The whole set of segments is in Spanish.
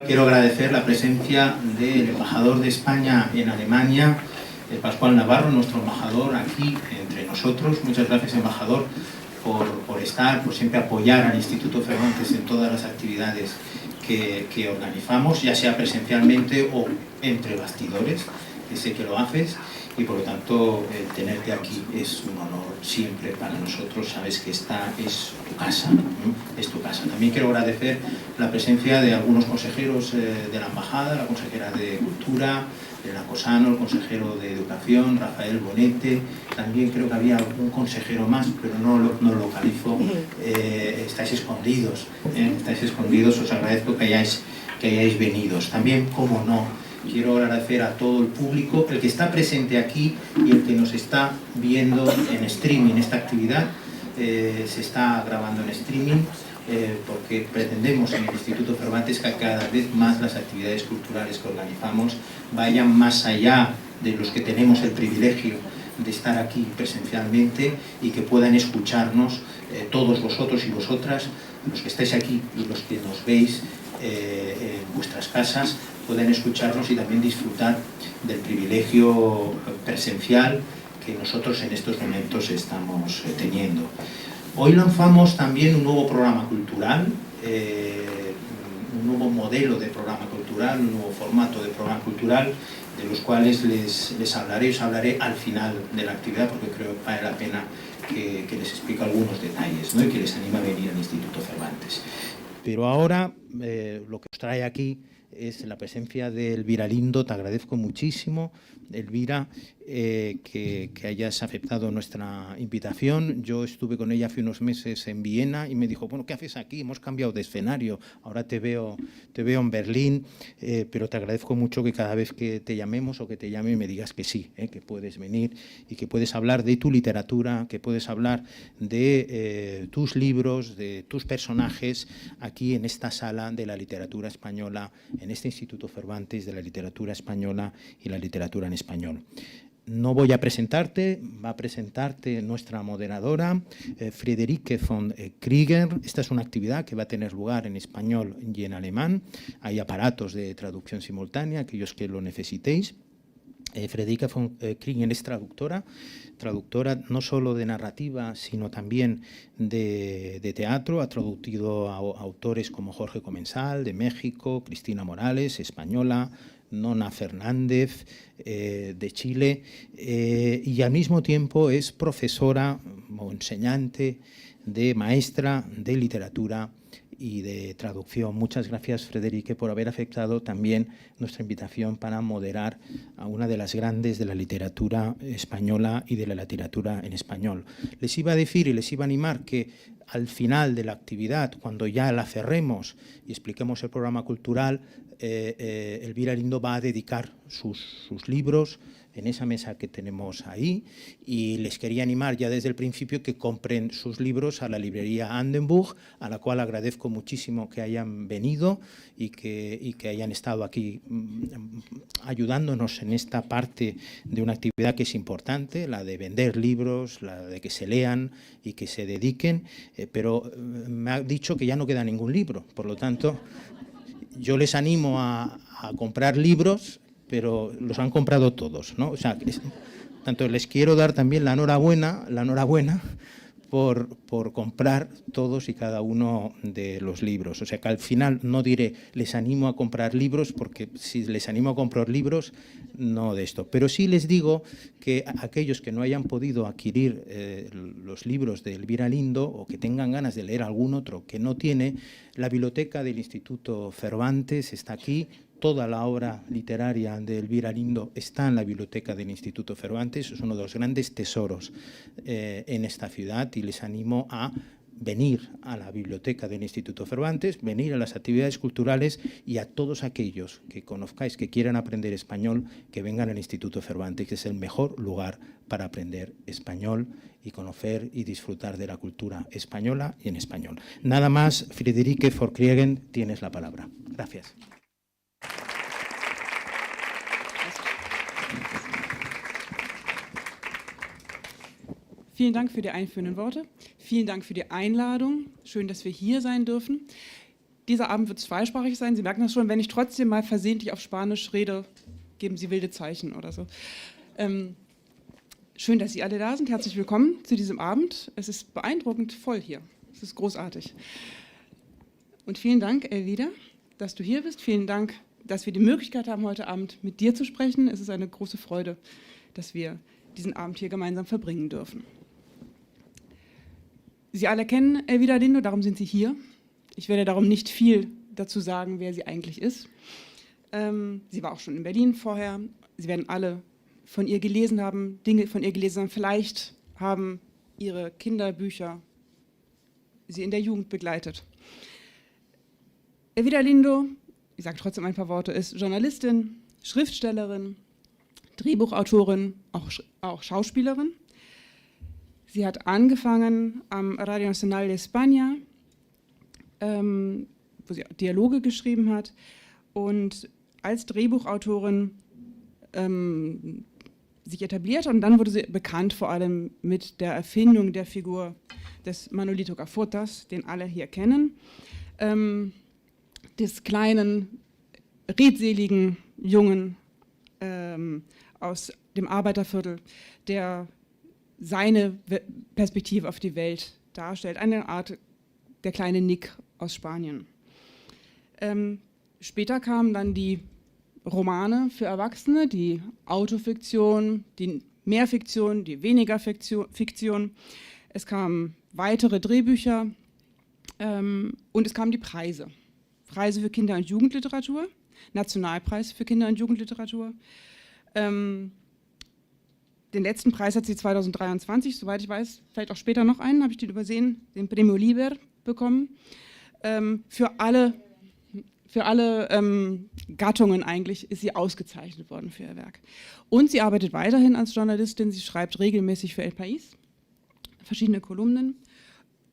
Quiero agradecer la presencia del embajador de España en Alemania, Pascual Navarro, nuestro embajador aquí entre nosotros. Muchas gracias, embajador, por estar, por siempre apoyar al Instituto Cervantes en todas las actividades que organizamos, ya sea presencialmente o entre bastidores, que sé que lo haces, y por lo tanto tenerte aquí es un honor siempre para nosotros. Sabes que esta es tu casa, es tu casa. También quiero agradecer la presencia de algunos consejeros de la embajada, la consejera de Cultura, Elena Cosano, el consejero de Educación, Rafael Bonete. También creo que había algún consejero más, pero no lo localizo. Estáis escondidos, os agradezco que hayáis venido. También, como no, quiero agradecer a todo el público, el que está presente aquí y el que nos está viendo en streaming. Esta actividad se está grabando en streaming porque pretendemos en el Instituto Cervantes que cada vez más las actividades culturales que organizamos vayan más allá de los que tenemos el privilegio de estar aquí presencialmente y que puedan escucharnos todos vosotros y vosotras, los que estáis aquí y los que nos veis en vuestras casas, puedan escucharnos y también disfrutar del privilegio presencial que nosotros en estos momentos estamos teniendo. Hoy lanzamos también un nuevo programa cultural, un nuevo modelo de programa cultural, un nuevo formato de programa cultural, de los cuales les hablaré, os hablaré al final de la actividad, porque creo que vale la pena que les explique algunos detalles, ¿no? Y que les anime a venir al Instituto Cervantes. Pero ahora lo que os trae aquí es la presencia de Elvira Lindo. Te agradezco muchísimo, Elvira, que hayas aceptado nuestra invitación. Yo estuve con ella hace unos meses en Viena y me dijo, bueno, ¿qué haces aquí? Hemos cambiado de escenario, ahora te veo en Berlín, pero te agradezco mucho que cada vez que te llamemos o que te llame me digas que sí, que puedes venir y que puedes hablar de tu literatura, que puedes hablar de tus libros, de tus personajes, aquí en esta sala de la literatura española, en este Instituto Cervantes de la literatura española y la literatura en español. No voy a presentarte, va a presentarte nuestra moderadora, Friederike von Krieger. Esta es una actividad que va a tener lugar en español y en alemán. Hay aparatos de traducción simultánea, aquellos que lo necesitéis. Friederike von Krieger es traductora no solo de narrativa, sino también de teatro. Ha traducido a autores como Jorge Comensal, de México, Cristina Morales, española, Nona Fernández, de Chile, y al mismo tiempo es profesora o enseñante maestra de literatura y de traducción. Muchas gracias, Friederike, por haber aceptado también nuestra invitación para moderar a una de las grandes de la literatura española y de la literatura en español. Les iba a decir y les iba a animar que al final de la actividad, cuando ya la cerremos y expliquemos el programa cultural, Elvira Lindo va a dedicar sus libros en esa mesa que tenemos ahí, y les quería animar ya desde el principio que compren sus libros a la librería Andenburg, a la cual agradezco muchísimo que hayan venido y que hayan estado aquí ayudándonos en esta parte de una actividad que es importante, la de vender libros, la de que se lean y que se dediquen, pero me ha dicho que ya no queda ningún libro, por lo tanto yo les animo a comprar libros, pero los han comprado todos, ¿no? O sea, tanto les quiero dar también la enhorabuena por comprar todos y cada uno de los libros. O sea, que al final no diré les animo a comprar libros, porque si les animo a comprar libros, no de esto. Pero sí les digo que aquellos que no hayan podido adquirir los libros de Elvira Lindo o que tengan ganas de leer algún otro que no tiene, la biblioteca del Instituto Cervantes está aquí. Toda la obra literaria de Elvira Lindo está en la biblioteca del Instituto Cervantes. Es uno de los grandes tesoros en esta ciudad, y les animo a venir a la biblioteca del Instituto Cervantes, venir a las actividades culturales, y a todos aquellos que conozcáis que quieran aprender español, que vengan al Instituto Cervantes, que es el mejor lugar para aprender español y conocer y disfrutar de la cultura española y en español. Nada más, Friederike von Krieger, tienes la palabra. Gracias. Vielen Dank für die einführenden Worte. Vielen Dank für die Einladung. Schön, dass wir hier sein dürfen. Dieser Abend wird zweisprachig sein. Sie merken das schon, wenn ich trotzdem mal versehentlich auf Spanisch rede, geben Sie wilde Zeichen oder so. Schön, dass Sie alle da sind. Herzlich willkommen zu diesem Abend. Es ist beeindruckend voll hier. Es ist großartig. Und vielen Dank, Elvira, dass du hier bist. Vielen Dank, dass wir die Möglichkeit haben, heute Abend mit dir zu sprechen. Es ist eine große Freude, dass wir diesen Abend hier gemeinsam verbringen dürfen. Sie alle kennen Elvira Lindo, darum sind Sie hier. Ich werde darum nicht viel dazu sagen, wer sie eigentlich ist. Sie war auch schon in Berlin vorher. Sie werden alle von ihr gelesen haben, Dinge von ihr gelesen haben. Vielleicht haben ihre Kinderbücher sie in der Jugend begleitet. Elvira Lindo, ich sage trotzdem ein paar Worte, ist Journalistin, Schriftstellerin, Drehbuchautorin, auch Schauspielerin. Sie hat angefangen am Radio Nacional de España, wo sie Dialoge geschrieben hat und als Drehbuchautorin sich etabliert, und dann wurde sie bekannt vor allem mit der Erfindung der Figur des Manolito Gafotas, den alle hier kennen, des kleinen, redseligen Jungen aus dem Arbeiterviertel, der seine Perspektive auf die Welt darstellt, eine Art der kleine Nick aus Spanien. Später kamen dann die Romane für Erwachsene, die Autofiktion, die Mehrfiktion, die weniger Fiktion. Es kamen weitere Drehbücher und es kamen die Preise. Preise für Kinder- und Jugendliteratur, Nationalpreis für Kinder- und Jugendliteratur. Den letzten Preis hat sie 2023, soweit ich weiß, vielleicht auch später noch einen, habe ich den übersehen, den Premio Liber bekommen. Für alle Gattungen eigentlich ist sie ausgezeichnet worden für ihr Werk. Und sie arbeitet weiterhin als Journalistin, sie schreibt regelmäßig für El País, verschiedene Kolumnen,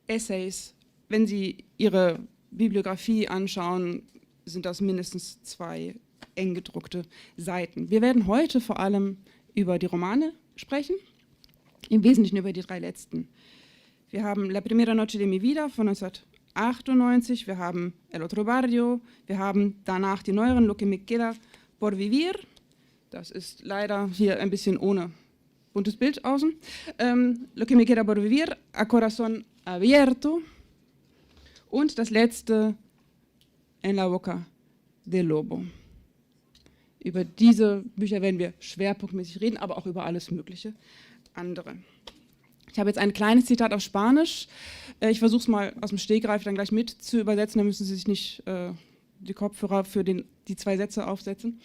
Essays. Wenn Sie ihre Bibliografie anschauen, sind das mindestens 2 eng gedruckte Seiten. Wir werden heute vor allem über die Romane sprechen, im Wesentlichen über die 3 letzten. Wir haben La Primera Noche de mi Vida von 1998, wir haben El Otro Barrio, wir haben danach die neueren Lo que me queda por vivir, das ist leider hier ein bisschen ohne buntes Bild außen, Lo que me queda por vivir, A Corazón Abierto und das letzte En la Boca del Lobo. Über diese Bücher werden wir schwerpunktmäßig reden, aber auch über alles mögliche andere. Ich habe jetzt ein kleines Zitat auf Spanisch. Ich versuche es mal aus dem Stegreif dann gleich mit zu übersetzen, dann müssen Sie sich nicht die Kopfhörer für die 2 Sätze aufsetzen.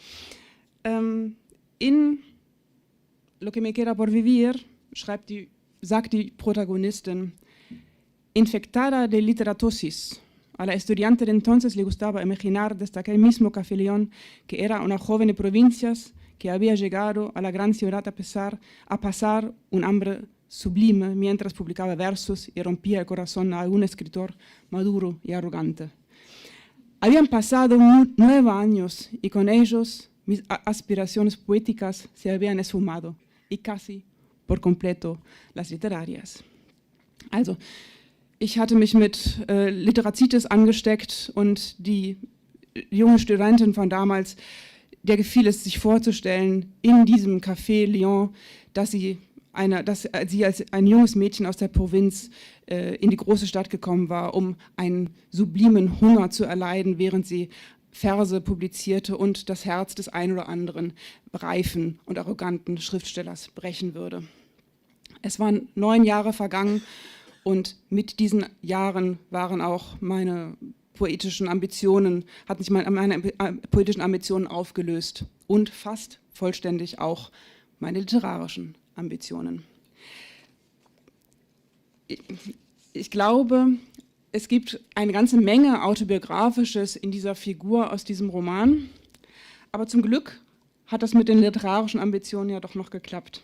In Lo que me queda por vivir sagt die Protagonistin, infectada de literatosis. A la estudiante de entonces le gustaba imaginar desde aquel mismo Café León que era una joven de provincias que había llegado a la gran ciudad a pasar un hambre sublime mientras publicaba versos y rompía el corazón a algún escritor maduro y arrogante. Habían pasado 9 años y con ellos mis aspiraciones poéticas se habían esfumado y casi por completo las literarias. Also, ich hatte mich mit Literacitis angesteckt und die junge Studentin von damals, der gefiel es, sich vorzustellen, in diesem Café Lyon, dass sie als ein junges Mädchen aus der Provinz in die große Stadt gekommen war, um einen sublimen Hunger zu erleiden, während sie Verse publizierte und das Herz des ein oder anderen reifen und arroganten Schriftstellers brechen würde. Es waren 9 Jahre vergangen und mit diesen Jahren waren auch meine poetischen Ambitionen, hatten sich meine poetischen Ambitionen aufgelöst und fast vollständig auch meine literarischen Ambitionen. Ich glaube, es gibt eine ganze Menge Autobiografisches in dieser Figur aus diesem Roman, aber zum Glück hat das mit den literarischen Ambitionen ja doch noch geklappt.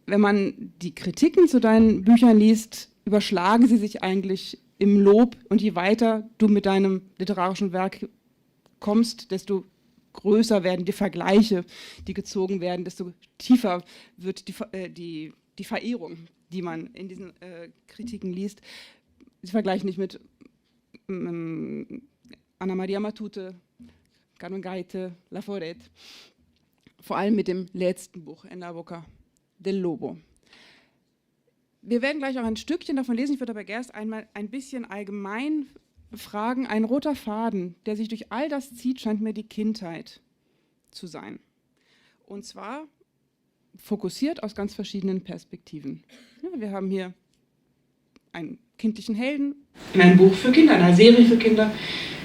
Wenn man die Kritiken zu deinen Büchern liest, überschlagen sie sich eigentlich im Lob, und je weiter du mit deinem literarischen Werk kommst, desto größer werden die Vergleiche, die gezogen werden, desto tiefer wird die Verehrung, die man in diesen Kritiken liest. Sie vergleichen nicht mit Anna Maria Matute, Carmen Gaite, Laforet, vor allem mit dem letzten Buch, En la boca del lobo. Wir werden gleich auch ein Stückchen davon lesen, ich würde aber erst einmal ein bisschen allgemein fragen. Ein roter Faden, der sich durch all das zieht, scheint mir die Kindheit zu sein. Und zwar fokussiert aus ganz verschiedenen Perspektiven. Ja, wir haben hier einen kindlichen Helden in einem Buch für Kinder, in einer Serie für Kinder.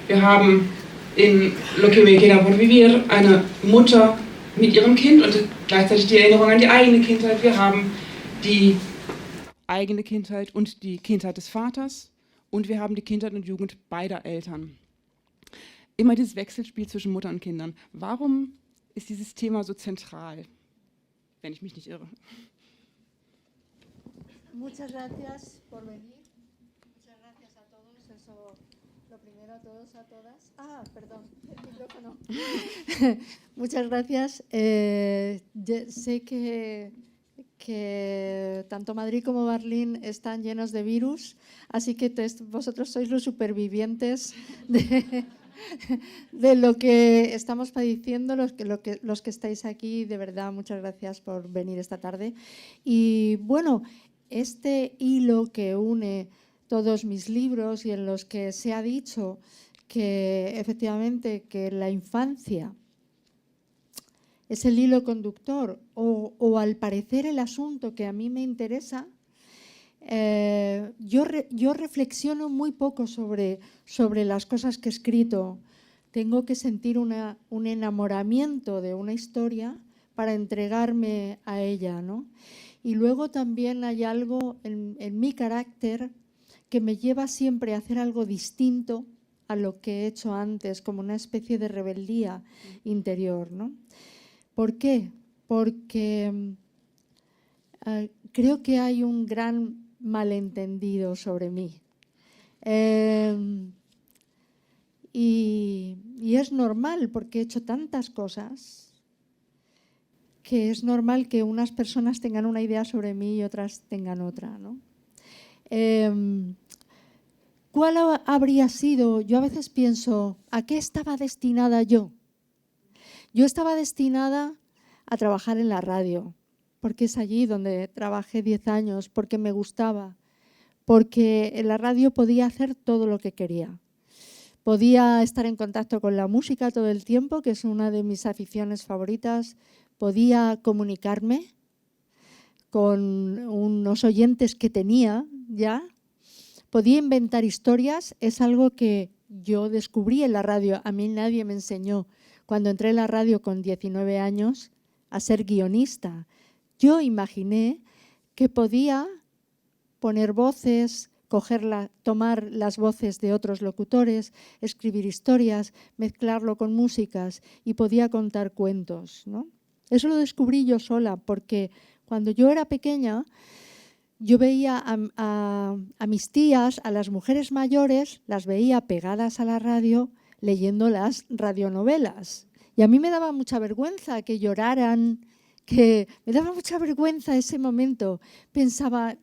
Wir haben in Lo que me queda por vivir eine Mutter mit ihrem Kind und gleichzeitig die Erinnerung an die eigene Kindheit. Wir haben die eigene Kindheit und die Kindheit des Vaters und wir haben die Kindheit und Jugend beider Eltern. Immer dieses Wechselspiel zwischen Mutter und Kindern. Warum ist dieses Thema so zentral, wenn ich mich nicht irre? Muchas gracias por venir. Muchas gracias a todos. Eso, lo primero a todos, a todas. Ah, perdón, el micrófono. Muchas gracias. Sé que tanto Madrid como Berlín están llenos de virus, así que vosotros sois los supervivientes de lo que estamos padeciendo, los que estáis aquí. De verdad, muchas gracias por venir esta tarde. Y bueno, este hilo que une todos mis libros y en los que se ha dicho que efectivamente que la infancia es el hilo conductor o al parecer el asunto que a mí me interesa, yo reflexiono muy poco sobre las cosas que he escrito. Tengo que sentir un enamoramiento de una historia para entregarme a ella, ¿no? Y luego también hay algo en mi carácter que me lleva siempre a hacer algo distinto a lo que he hecho antes, como una especie de rebeldía interior, ¿no? ¿Por qué? Porque creo que hay un gran malentendido sobre mí. Y es normal, porque he hecho tantas cosas, que es normal que unas personas tengan una idea sobre mí y otras tengan otra, ¿no? ¿Cuál habría sido? Yo a veces pienso, ¿a qué estaba destinada yo? Yo estaba destinada a trabajar en la radio, porque es allí donde trabajé 10 años, porque me gustaba, porque en la radio podía hacer todo lo que quería. Podía estar en contacto con la música todo el tiempo, que es una de mis aficiones favoritas. Podía comunicarme con unos oyentes que tenía ya. Podía inventar historias, es algo que yo descubrí en la radio. A mí nadie me enseñó, cuando entré en la radio con 19 años, a ser guionista. Yo imaginé que podía poner voces, tomar las voces de otros locutores, escribir historias, mezclarlo con músicas y podía contar cuentos, ¿no? Eso lo descubrí yo sola, porque cuando yo era pequeña, yo veía a mis tías, a las mujeres mayores, las veía pegadas a la radio leyendo las radionovelas. Y a mí me daba mucha vergüenza que lloraran, me daba mucha vergüenza ese momento. Pensaba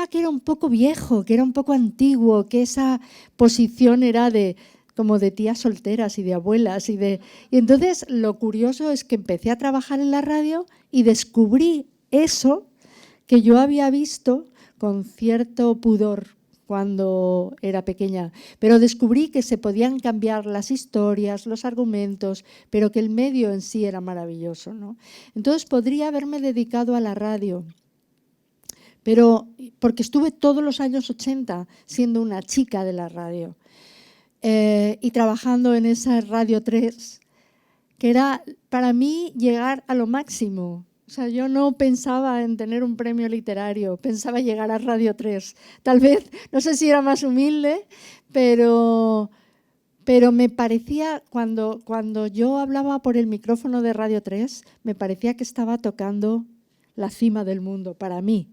que era un poco viejo, que era un poco antiguo, que esa posición era como de tías solteras y de abuelas. Y entonces lo curioso es que empecé a trabajar en la radio y descubrí eso que yo había visto con cierto pudor cuando era pequeña, pero descubrí que se podían cambiar las historias, los argumentos, pero que el medio en sí era maravilloso, ¿no? Entonces podría haberme dedicado a la radio, pero porque estuve todos los años 80 siendo una chica de la radio y trabajando en esa Radio 3, que era para mí llegar a lo máximo. O sea, yo no pensaba en tener un premio literario, pensaba llegar a Radio 3. Tal vez, no sé si era más humilde, pero me parecía, cuando yo hablaba por el micrófono de Radio 3, me parecía que estaba tocando la cima del mundo para mí.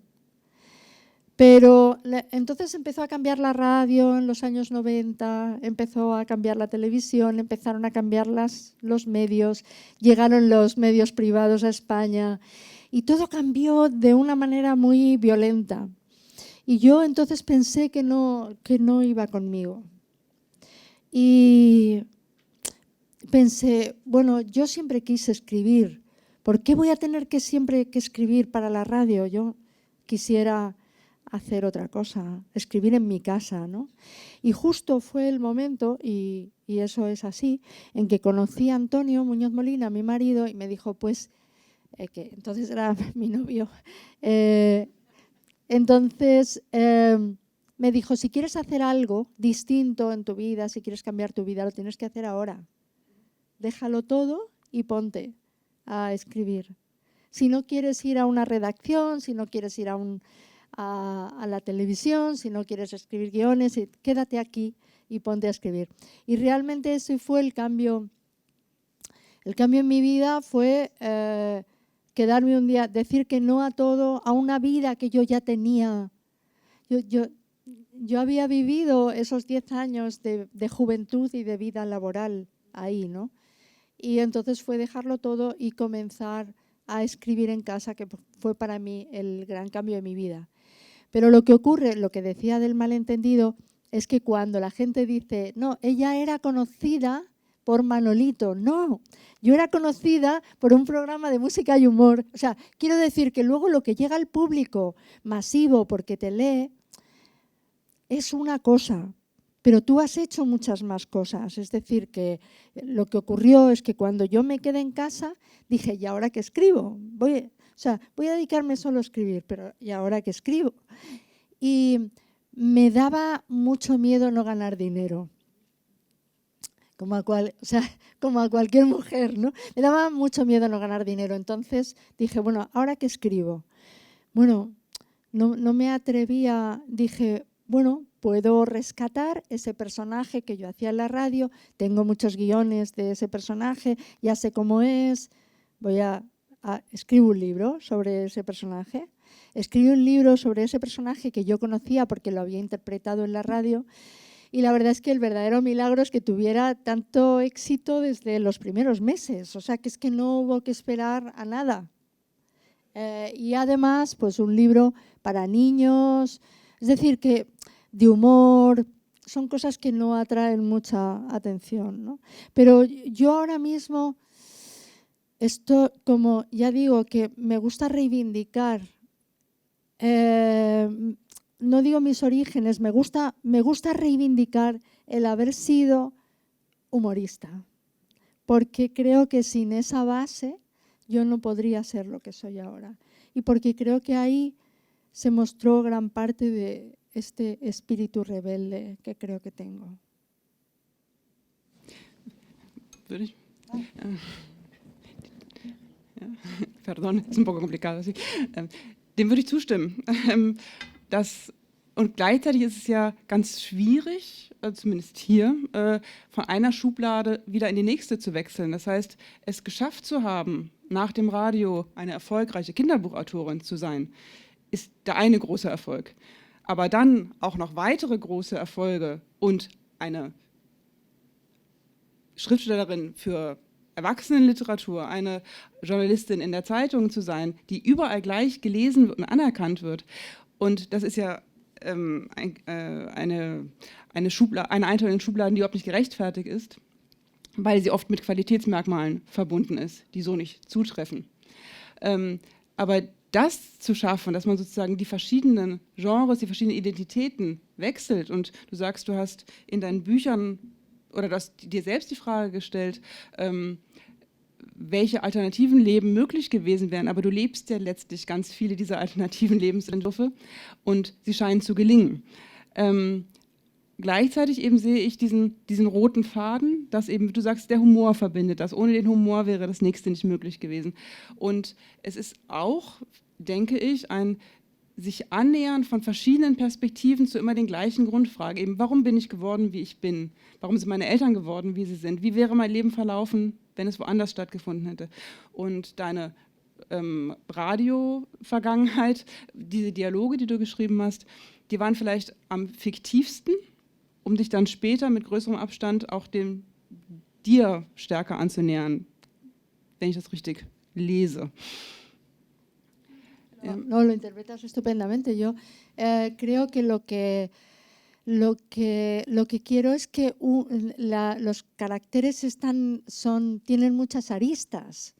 Pero entonces empezó a cambiar la radio en los años 90, empezó a cambiar la televisión, empezaron a cambiar los medios, llegaron los medios privados a España y todo cambió de una manera muy violenta. Y yo entonces pensé que no iba conmigo. Y pensé, bueno, yo siempre quise escribir. ¿Por qué voy a tener que siempre que escribir para la radio? Yo quisiera hacer otra cosa, escribir en mi casa, ¿no? Y justo fue el momento, y eso es así, en que conocí a Antonio Muñoz Molina, mi marido, y me dijo, pues, que entonces era mi novio, entonces me dijo, si quieres hacer algo distinto en tu vida, si quieres cambiar tu vida, lo tienes que hacer ahora. Déjalo todo y ponte a escribir. Si no quieres ir a una redacción, si no quieres ir a la televisión, si no quieres escribir guiones, quédate aquí y ponte a escribir. Y realmente ese fue el cambio. El cambio en mi vida fue quedarme un día, decir que no a todo, a una vida que yo ya tenía. Yo había vivido esos 10 años de juventud y de vida laboral ahí, ¿no? Y entonces fue dejarlo todo y comenzar a escribir en casa, que fue para mí el gran cambio de mi vida. Pero lo que ocurre, lo que decía del malentendido, es que cuando la gente dice, no, ella era conocida por Manolito. No, yo era conocida por un programa de música y humor. O sea, quiero decir que luego lo que llega al público masivo porque te lee es una cosa, pero tú has hecho muchas más cosas. Es decir, que lo que ocurrió es que cuando yo me quedé en casa, dije, ¿y ahora qué escribo? Voy a dedicarme solo a escribir, pero ¿y ahora qué escribo? Y me daba mucho miedo no ganar dinero. Como a cualquier mujer, ¿no? Me daba mucho miedo no ganar dinero. Entonces dije, bueno, ¿ahora qué escribo? Bueno, no me atrevía, dije, bueno, puedo rescatar ese personaje que yo hacía en la radio, tengo muchos guiones de ese personaje, ya sé cómo es, escribo un libro sobre ese personaje. Escribí un libro sobre ese personaje que yo conocía porque lo había interpretado en la radio. Y la verdad es que el verdadero milagro es que tuviera tanto éxito desde los primeros meses. O sea, que es que no hubo que esperar a nada. Y además, pues un libro para niños, es decir, que de humor, son cosas que no atraen mucha atención, ¿no? Pero yo ahora mismo, esto, como ya digo, que me gusta reivindicar, no digo mis orígenes, me gusta reivindicar el haber sido humorista, porque creo que sin esa base yo no podría ser lo que soy ahora. Y porque creo que ahí se mostró gran parte de este espíritu rebelde que creo que tengo. Pardon, ist ein poco complicado. Sí. Dem würde ich zustimmen. Und gleichzeitig ist es ja ganz schwierig, zumindest hier, von einer Schublade wieder in die nächste zu wechseln. Das heißt, es geschafft zu haben, nach dem Radio eine erfolgreiche Kinderbuchautorin zu sein, ist der eine große Erfolg. Aber dann auch noch weitere große Erfolge und eine Schriftstellerin für Erwachsenenliteratur, eine Journalistin in der Zeitung zu sein, die überall gleich gelesen und anerkannt wird. Und das ist ja eine Einteilung in Schubladen, die überhaupt nicht gerechtfertigt ist, weil sie oft mit Qualitätsmerkmalen verbunden ist, die so nicht zutreffen. Aber das zu schaffen, dass man sozusagen die verschiedenen Genres, die verschiedenen Identitäten wechselt und du sagst, du hast in deinen Büchern oder du hast dir selbst die Frage gestellt, welche alternativen Leben möglich gewesen wären, aber du lebst ja letztlich ganz viele dieser alternativen Lebensentwürfe und sie scheinen zu gelingen. Gleichzeitig eben sehe ich diesen roten Faden, dass eben, wie du sagst, der Humor verbindet das. Ohne den Humor wäre das Nächste nicht möglich gewesen. Und es ist auch, denke ich, ein sich annähern von verschiedenen Perspektiven zu immer den gleichen Grundfragen. Eben, warum bin ich geworden, wie ich bin? Warum sind meine Eltern geworden, wie sie sind? Wie wäre mein Leben verlaufen, wenn es woanders stattgefunden hätte? Und deine Radio-Vergangenheit, diese Dialoge, die du geschrieben hast, die waren vielleicht am fiktivsten, um dich dann später mit größerem Abstand auch dir stärker anzunähern, wenn ich das richtig lese. No, lo interpretas estupendamente. Yo creo que lo que quiero es que los caracteres tienen muchas aristas.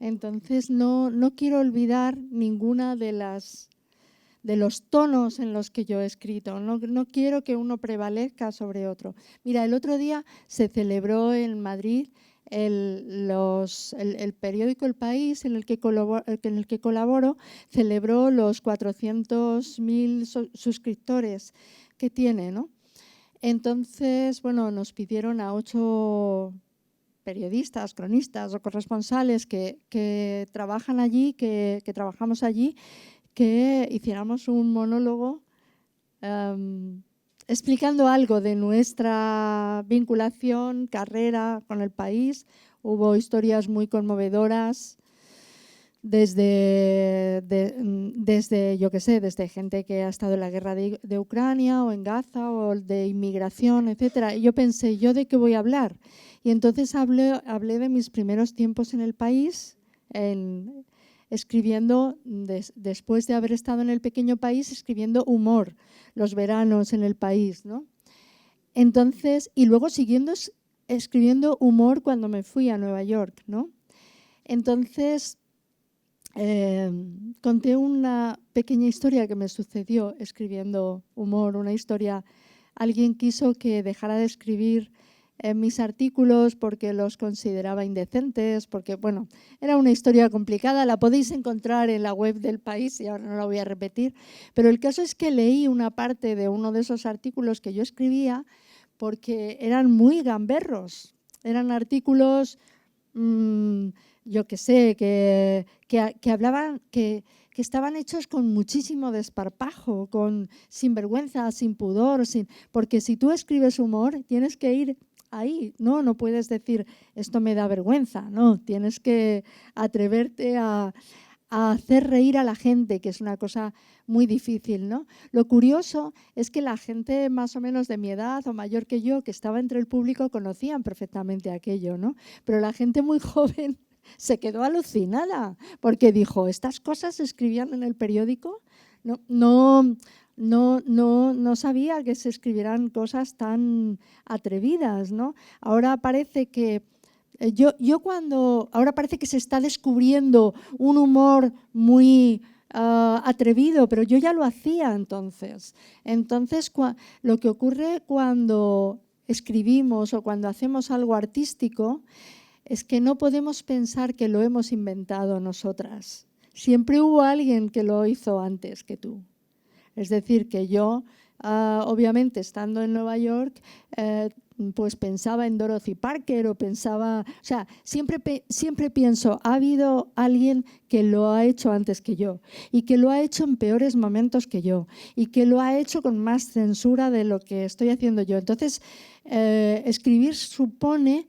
Entonces no quiero olvidar ninguna de los tonos en los que yo he escrito. No quiero que uno prevalezca sobre otro. Mira, el otro día se celebró en Madrid el periódico El País, en el que colaboro, celebró los 400.000 suscriptores que tiene, ¿no? Entonces, bueno, nos pidieron a 8 periodistas, cronistas o corresponsales que trabajan allí, que trabajamos allí, que hiciéramos un monólogo explicando algo de nuestra vinculación, carrera con El País. Hubo historias muy conmovedoras desde yo qué sé, desde gente que ha estado en la guerra de Ucrania o en Gaza o de inmigración, etcétera. Y yo pensé, ¿yo de qué voy a hablar? Y entonces hablé de mis primeros tiempos en El País, escribiendo, después de haber estado en El Pequeño País, escribiendo humor, los veranos en El País, ¿no? Entonces, y luego escribiendo humor cuando me fui a Nueva York, ¿no? Entonces, conté una pequeña historia que me sucedió escribiendo humor, una historia. Alguien quiso que dejara de escribir mis artículos porque los consideraba indecentes, porque, bueno, era una historia complicada, la podéis encontrar en la web del País y ahora no la voy a repetir, pero el caso es que leí una parte de uno de esos artículos que yo escribía porque eran muy gamberros, eran artículos, yo qué sé, que hablaban, que estaban hechos con muchísimo desparpajo, sin vergüenza, sin pudor, porque si tú escribes humor tienes que ir ahí, no puedes decir esto me da vergüenza, no, tienes que atreverte a hacer reír a la gente, que es una cosa muy difícil, ¿no? Lo curioso es que la gente más o menos de mi edad o mayor que yo, que estaba entre el público, conocían perfectamente aquello, ¿no? Pero la gente muy joven se quedó alucinada porque dijo, ¿estas cosas se escribían en el periódico? No sabía que se escribieran cosas tan atrevidas, ¿no? Ahora parece que ahora parece que se está descubriendo un humor muy atrevido, pero yo ya lo hacía entonces. Entonces, lo que ocurre cuando escribimos o cuando hacemos algo artístico es que no podemos pensar que lo hemos inventado nosotras. Siempre hubo alguien que lo hizo antes que tú. Es decir, que yo, obviamente, estando en Nueva York, pues pensaba en Dorothy Parker o sea, siempre pienso, ha habido alguien que lo ha hecho antes que yo y que lo ha hecho en peores momentos que yo y que lo ha hecho con más censura de lo que estoy haciendo yo. Entonces, escribir supone,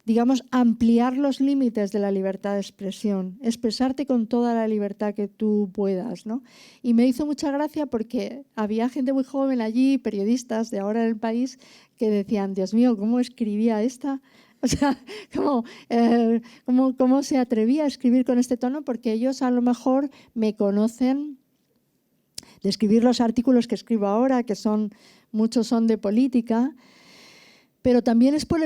digamos, ampliar los límites de la libertad de expresión, expresarte con toda la libertad que tú puedas, ¿no? Y me hizo mucha gracia porque había gente muy joven allí, periodistas de ahora en El País, que decían, Dios mío, ¿cómo escribía esta? O sea, ¿cómo se atrevía a escribir con este tono? Porque ellos a lo mejor me conocen de escribir los artículos que escribo ahora, que muchos son de política, pero también es por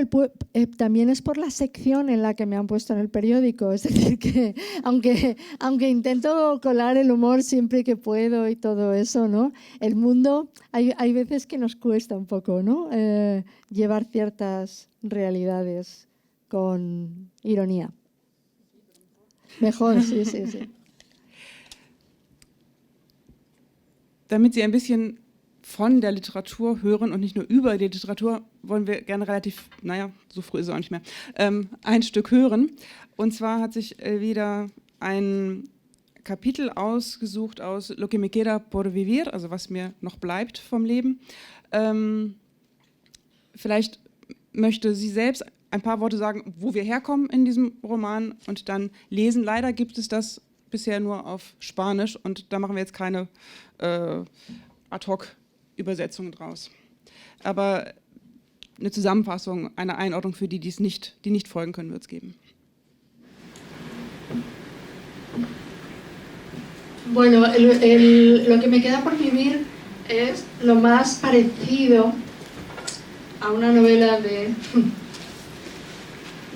la sección en la que me han puesto en el periódico. Es decir, que aunque intento colar el humor siempre que puedo y todo eso, ¿no? El mundo, hay veces que nos cuesta un poco, ¿no? Llevar ciertas realidades con ironía. Mejor, sí. Damit Sie ein bisschen von der Literatur hören und nicht nur über die Literatur, wollen wir gerne relativ, so früh ist es auch nicht mehr, ein Stück hören. Und zwar hat sich wieder ein Kapitel ausgesucht aus Lo que me queda por vivir, also was mir noch bleibt vom Leben. Vielleicht möchte sie selbst ein paar Worte sagen, wo wir herkommen in diesem Roman und dann lesen. Leider gibt es das bisher nur auf Spanisch und da machen wir jetzt keine Ad-hoc-Übersetzungen draus. Aber eine Zusammenfassung, eine Einordnung für die nicht folgen können, wird es geben. Bueno, lo que me queda por vivir es lo más parecido a una novela de...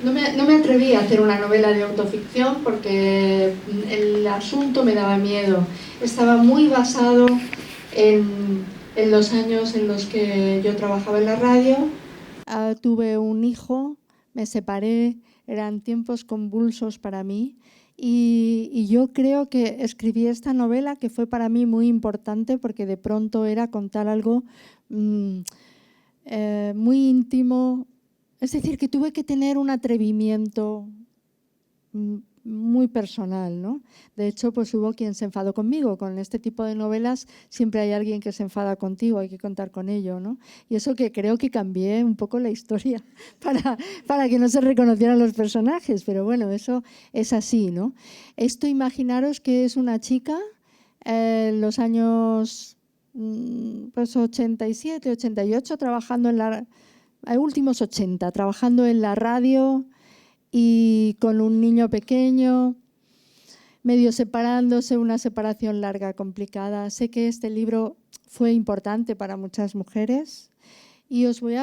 No me atreví a hacer una novela de autoficción porque el asunto me daba miedo. Estaba muy basado en los años en los que yo trabajaba en la radio. Tuve un hijo, me separé, eran tiempos convulsos para mí. Y yo creo que escribí esta novela que fue para mí muy importante porque de pronto era contar algo muy íntimo. Es decir, que tuve que tener un atrevimiento muy personal, ¿no? De hecho, pues hubo quien se enfadó conmigo. Con este tipo de novelas siempre hay alguien que se enfada contigo, hay que contar con ello, ¿no? Y eso que creo que cambié un poco la historia para que no se reconocieran los personajes, pero bueno, eso es así, ¿no? Esto imaginaros que es una chica en los años pues 87, 88, trabajando en la... últimos 80, trabajando en la radio y con un niño pequeño, medio separándose, una separación larga, complicada. Sé que este libro fue importante para muchas mujeres y os voy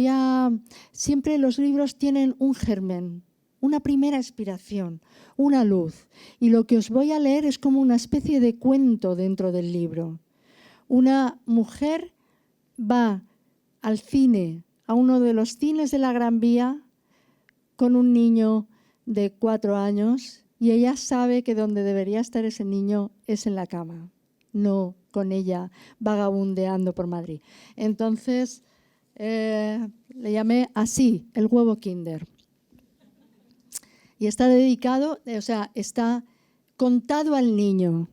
a siempre los libros tienen un germen, una primera inspiración, una luz. Y lo que os voy a leer es como una especie de cuento dentro del libro. Una mujer va al cine, a uno de los cines de la Gran Vía, con un niño de 4 años y ella sabe que donde debería estar ese niño es en la cama, no con ella vagabundeando por Madrid. Entonces le llamé así, el huevo Kinder. Y está dedicado, o sea, está contado al niño.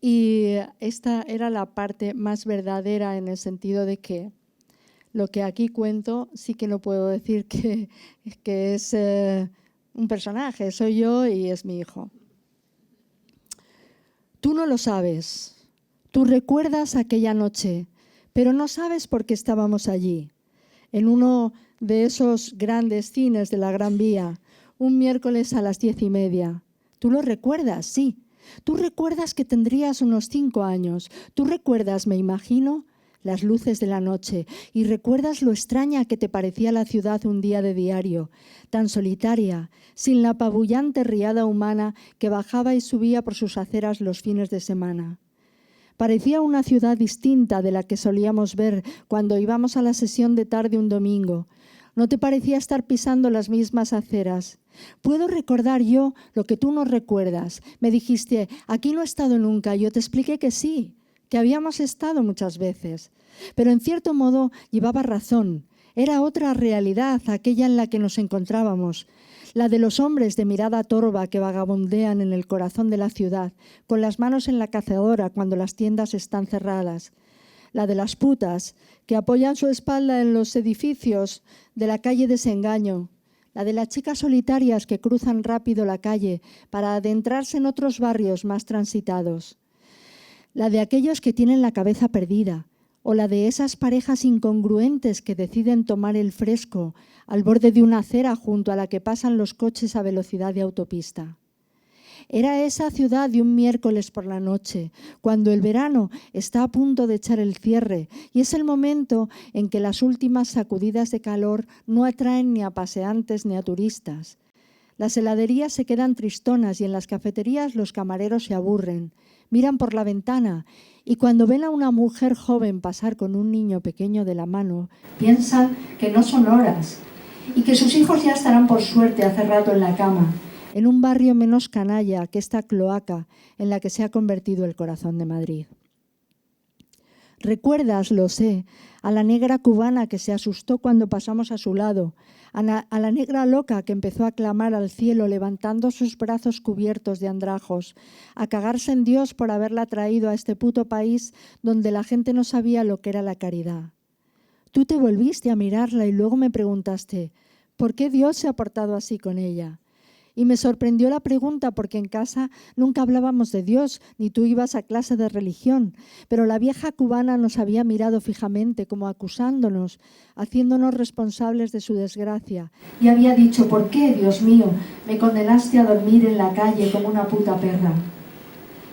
Y esta era la parte más verdadera en el sentido de que lo que aquí cuento sí que no puedo decir que es un personaje, soy yo y es mi hijo. Tú no lo sabes, tú recuerdas aquella noche, pero no sabes por qué estábamos allí, en uno de esos grandes cines de la Gran Vía, un miércoles a las 10:30. Tú lo recuerdas, sí. Tú recuerdas que tendrías unos 5 años. Tú recuerdas, me imagino, las luces de la noche y recuerdas lo extraña que te parecía la ciudad un día de diario, tan solitaria, sin la apabullante riada humana que bajaba y subía por sus aceras los fines de semana. Parecía una ciudad distinta de la que solíamos ver cuando íbamos a la sesión de tarde un domingo. No te parecía estar pisando las mismas aceras. Puedo recordar yo lo que tú no recuerdas. Me dijiste, aquí no he estado nunca. Yo te expliqué que sí, que habíamos estado muchas veces. Pero en cierto modo llevaba razón. Era otra realidad aquella en la que nos encontrábamos. La de los hombres de mirada torva que vagabundean en el corazón de la ciudad, con las manos en la cazadora cuando las tiendas están cerradas. La de las putas que apoyan su espalda en los edificios de la calle Desengaño. La de las chicas solitarias que cruzan rápido la calle para adentrarse en otros barrios más transitados. La de aquellos que tienen la cabeza perdida, o la de esas parejas incongruentes que deciden tomar el fresco al borde de una acera junto a la que pasan los coches a velocidad de autopista. Era esa ciudad de un miércoles por la noche, cuando el verano está a punto de echar el cierre y es el momento en que las últimas sacudidas de calor no atraen ni a paseantes ni a turistas. Las heladerías se quedan tristonas y en las cafeterías los camareros se aburren. Miran por la ventana y cuando ven a una mujer joven pasar con un niño pequeño de la mano, piensan que no son horas y que sus hijos ya estarán por suerte hace rato en la cama, en un barrio menos canalla que esta cloaca en la que se ha convertido el corazón de Madrid. Recuerdas, lo sé, a la negra cubana que se asustó cuando pasamos a su lado, a la negra loca que empezó a clamar al cielo levantando sus brazos cubiertos de andrajos, a cagarse en Dios por haberla traído a este puto país donde la gente no sabía lo que era la caridad. Tú te volviste a mirarla y luego me preguntaste, ¿por qué Dios se ha portado así con ella? Y me sorprendió la pregunta porque en casa nunca hablábamos de Dios, ni tú ibas a clase de religión, pero la vieja cubana nos había mirado fijamente como acusándonos, haciéndonos responsables de su desgracia. Y había dicho, ¿por qué, Dios mío, me condenaste a dormir en la calle como una puta perra?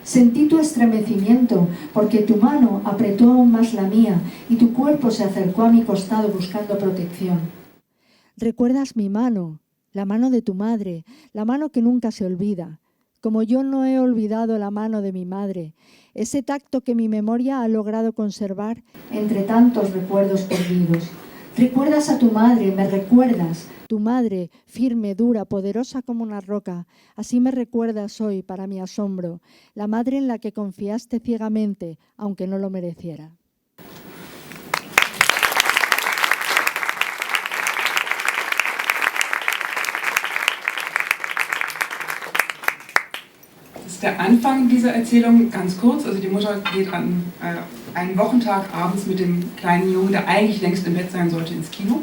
Sentí tu estremecimiento, porque tu mano apretó aún más la mía y tu cuerpo se acercó a mi costado buscando protección. Recuerdas mi mano, la mano de tu madre, la mano que nunca se olvida, como yo no he olvidado la mano de mi madre, ese tacto que mi memoria ha logrado conservar entre tantos recuerdos perdidos. Recuerdas a tu madre, me recuerdas. Tu madre, firme, dura, poderosa como una roca. Así me recuerdas hoy, para mi asombro, la madre en la que confiaste ciegamente, aunque no lo mereciera. Das ist der Anfang dieser Erzählung, ganz kurz. Also die Mutter geht an einen Wochentag abends mit dem kleinen Jungen, der eigentlich längst im Bett sein sollte, ins Kino.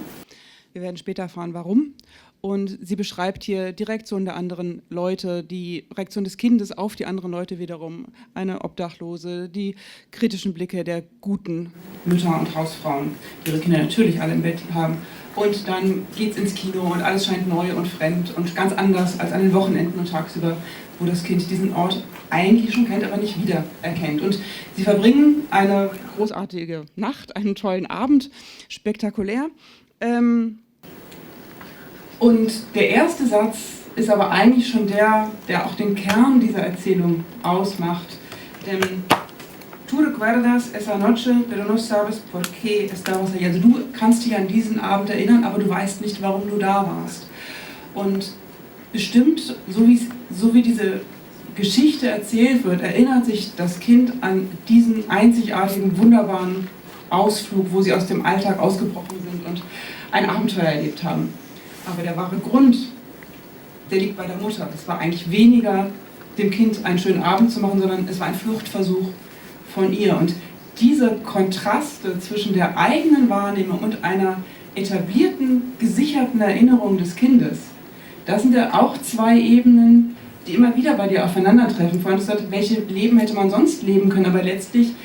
Wir werden später erfahren, warum. Und sie beschreibt hier die Reaktion der anderen Leute, die Reaktion des Kindes auf die anderen Leute wiederum, eine Obdachlose, die kritischen Blicke der guten Mütter und Hausfrauen, die ihre Kinder natürlich alle im Bett haben. Und dann geht's ins Kino und alles scheint neu und fremd und ganz anders als an den Wochenenden und tagsüber, wo das Kind diesen Ort eigentlich schon kennt, aber nicht wiedererkennt. Und sie verbringen eine großartige Nacht, einen tollen Abend, spektakulär. Und der erste Satz ist aber eigentlich schon der auch den Kern dieser Erzählung ausmacht. Denn tú recuerdas esa noche, pero no sabes por qué estabas ahí. Also du kannst dich an diesen Abend erinnern, aber du weißt nicht, warum du da warst. Und bestimmt, so wie diese Geschichte erzählt wird, erinnert sich das Kind an diesen einzigartigen, wunderbaren Ausflug, wo sie aus dem Alltag ausgebrochen sind und ein Abenteuer erlebt haben. Aber der wahre Grund, der liegt bei der Mutter. Es war eigentlich weniger, dem Kind einen schönen Abend zu machen, sondern es war ein Fluchtversuch von ihr. Und diese Kontraste zwischen der eigenen Wahrnehmung und einer etablierten, gesicherten Erinnerung des Kindes, das sind ja auch zwei Ebenen, die immer wieder bei dir aufeinandertreffen. Vorhin hast du gesagt, welche Leben hätte man sonst leben können, aber letztlich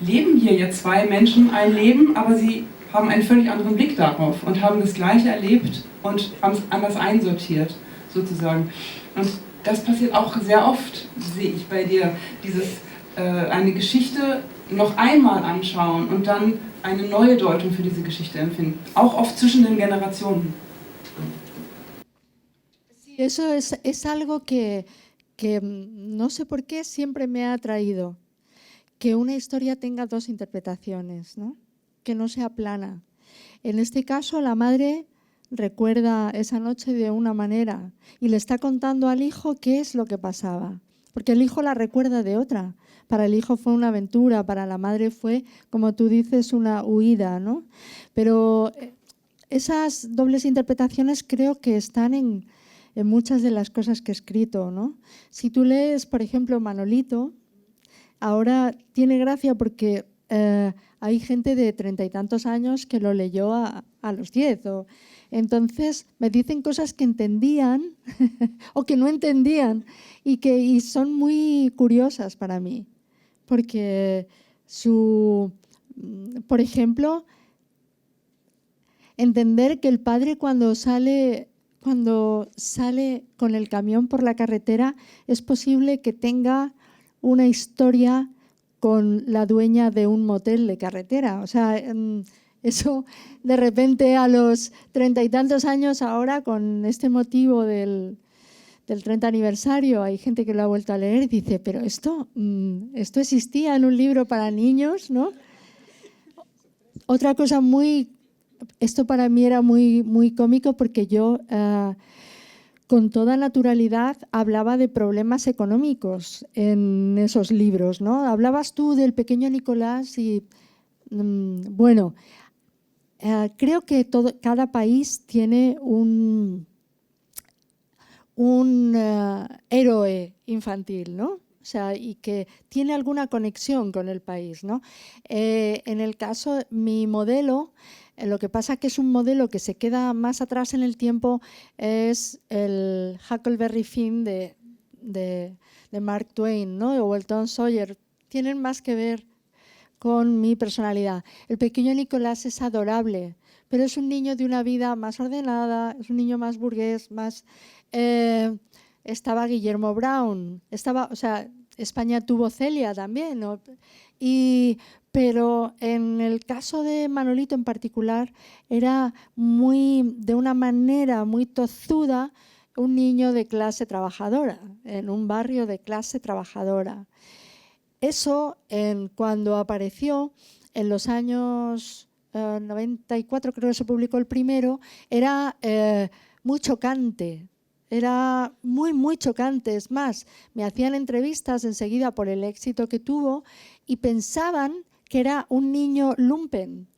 leben hier ja zwei Menschen ein Leben, aber sie haben einen völlig anderen Blick darauf und haben das Gleiche erlebt und haben es anders einsortiert, sozusagen. Und das passiert auch sehr oft, sehe ich bei dir, dieses eine Geschichte noch einmal anschauen und dann eine neue Deutung für diese Geschichte empfinden, auch oft zwischen den Generationen. Sí, eso es algo que no sé por qué siempre me ha atraído, que una historia tenga dos interpretaciones, ¿no? Que no sea plana. En este caso, la madre recuerda esa noche de una manera y le está contando al hijo qué es lo que pasaba, porque el hijo la recuerda de otra. Para el hijo fue una aventura, para la madre fue, como tú dices, una huida, ¿no? Pero esas dobles interpretaciones creo que están en muchas de las cosas que he escrito, ¿no? Si tú lees, por ejemplo, Manolito, ahora tiene gracia porque hay gente de 30 y tantos años que lo leyó a los 10. Entonces me dicen cosas que entendían o que no entendían y son muy curiosas para mí. Porque por ejemplo, entender que el padre cuando sale con el camión por la carretera es posible que tenga una historia con la dueña de un motel de carretera. O sea, eso de repente a los 30 y tantos años ahora, con este motivo del 30 aniversario, hay gente que lo ha vuelto a leer y dice, pero esto existía en un libro para niños, ¿no? Otra cosa esto para mí era muy, muy cómico porque yo con toda naturalidad hablaba de problemas económicos en esos libros, ¿no? Hablabas tú del pequeño Nicolás y, bueno, creo que cada país tiene un héroe infantil, ¿no? O sea, y que tiene alguna conexión con el país, ¿no? En el caso, mi modelo, lo que pasa que es un modelo que se queda más atrás en el tiempo, es el Huckleberry Finn de Mark Twain, ¿no? O el Tom Sawyer. Tienen más que ver con mi personalidad. El pequeño Nicolás es adorable, pero es un niño de una vida más ordenada, es un niño más burgués, más... estaba Guillermo Brown, o sea, España tuvo Celia también, ¿no? Pero en el caso de Manolito en particular era de una manera muy tozuda, un niño de clase trabajadora, en un barrio de clase trabajadora. Eso, cuando apareció en los años 94, creo que se publicó el primero, era muy chocante. Era muy, muy chocante. Es más, me hacían entrevistas enseguida por el éxito que tuvo y pensaban que era un niño lumpen,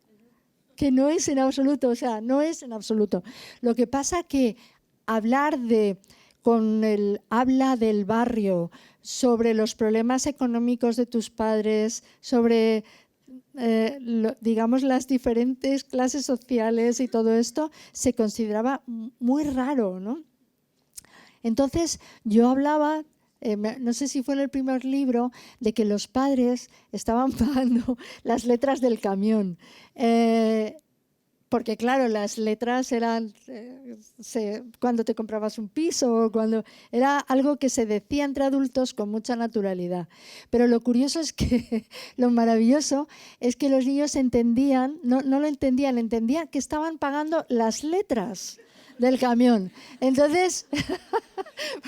que no es en absoluto, o sea, no es en absoluto. Lo que pasa que habla del barrio, sobre los problemas económicos de tus padres, sobre, digamos, las diferentes clases sociales y todo esto, se consideraba muy raro, ¿no? Entonces yo hablaba, no sé si fue en el primer libro, de que los padres estaban pagando las letras del camión. Porque claro, las letras eran cuando te comprabas un piso, era algo que se decía entre adultos con mucha naturalidad. Pero lo curioso es que, lo maravilloso es que los niños entendían, no lo entendían, entendían que estaban pagando las letras del camión. Entonces,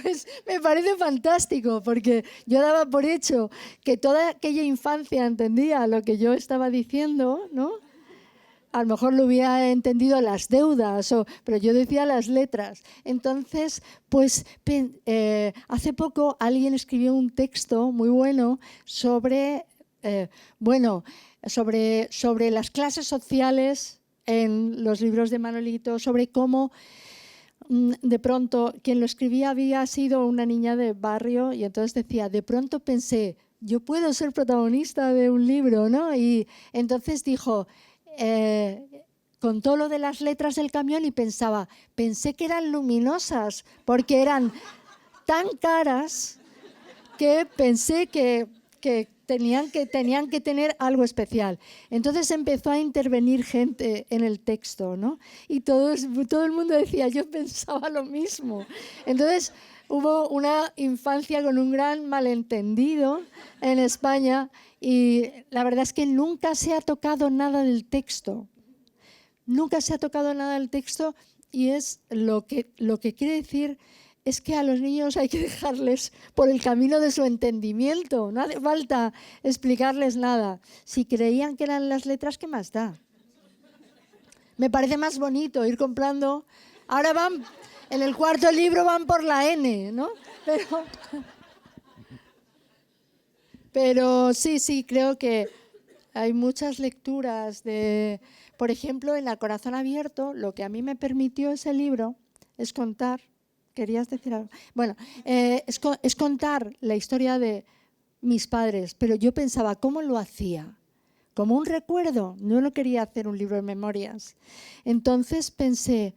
pues me parece fantástico, porque yo daba por hecho que toda aquella infancia entendía lo que yo estaba diciendo, ¿no? A lo mejor lo hubiera entendido las deudas, pero yo decía las letras. Entonces, pues hace poco alguien escribió un texto muy bueno sobre las clases sociales en los libros de Manolito, sobre cómo de pronto quien lo escribía había sido una niña de barrio y entonces decía, de pronto pensé, yo puedo ser protagonista de un libro, ¿no? Y entonces dijo, contó lo de las letras del camión y pensé que eran luminosas porque eran tan caras que pensé que tenían que tener algo especial. Entonces empezó a intervenir gente en el texto, ¿no? Y todo el mundo decía, yo pensaba lo mismo. Entonces hubo una infancia con un gran malentendido en España y la verdad es que nunca se ha tocado nada del texto. Nunca se ha tocado nada del texto y es lo que quiere decir es que a los niños hay que dejarles por el camino de su entendimiento. No hace falta explicarles nada. Si creían que eran las letras, ¿qué más da? Me parece más bonito ir comprando. Ahora van, en el cuarto libro van por la N, ¿no? Pero sí, creo que hay muchas lecturas de... Por ejemplo, en La Corazón Abierto, lo que a mí me permitió ese libro es contar... ¿Querías decir algo? Bueno, es contar la historia de mis padres, pero yo pensaba, ¿cómo lo hacía? Como un recuerdo, no quería hacer un libro de memorias. Entonces pensé,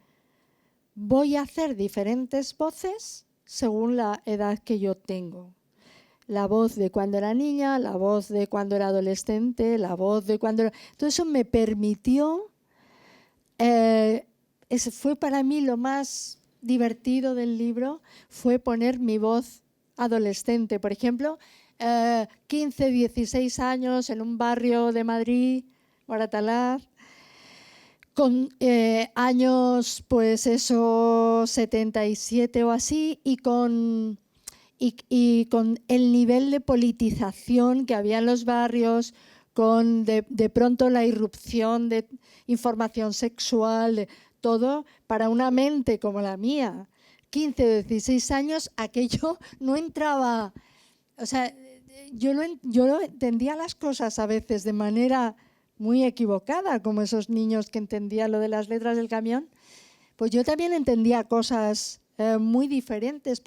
voy a hacer diferentes voces según la edad que yo tengo. La voz de cuando era niña, la voz de cuando era adolescente, la voz de cuando era... Todo eso me permitió, fue para mí lo más divertido del libro, fue poner mi voz adolescente. Por ejemplo, 15, 16 años en un barrio de Madrid, Moratalaz, con años, pues eso, 77 o así, y con el nivel de politización que había en los barrios, con de pronto la irrupción de información sexual, todo para una mente como la mía. 15 o 16 años, aquello no entraba... O sea, yo entendía las cosas a veces de manera muy equivocada, como esos niños que entendían lo de las letras del camión. Pues yo también entendía cosas muy diferentes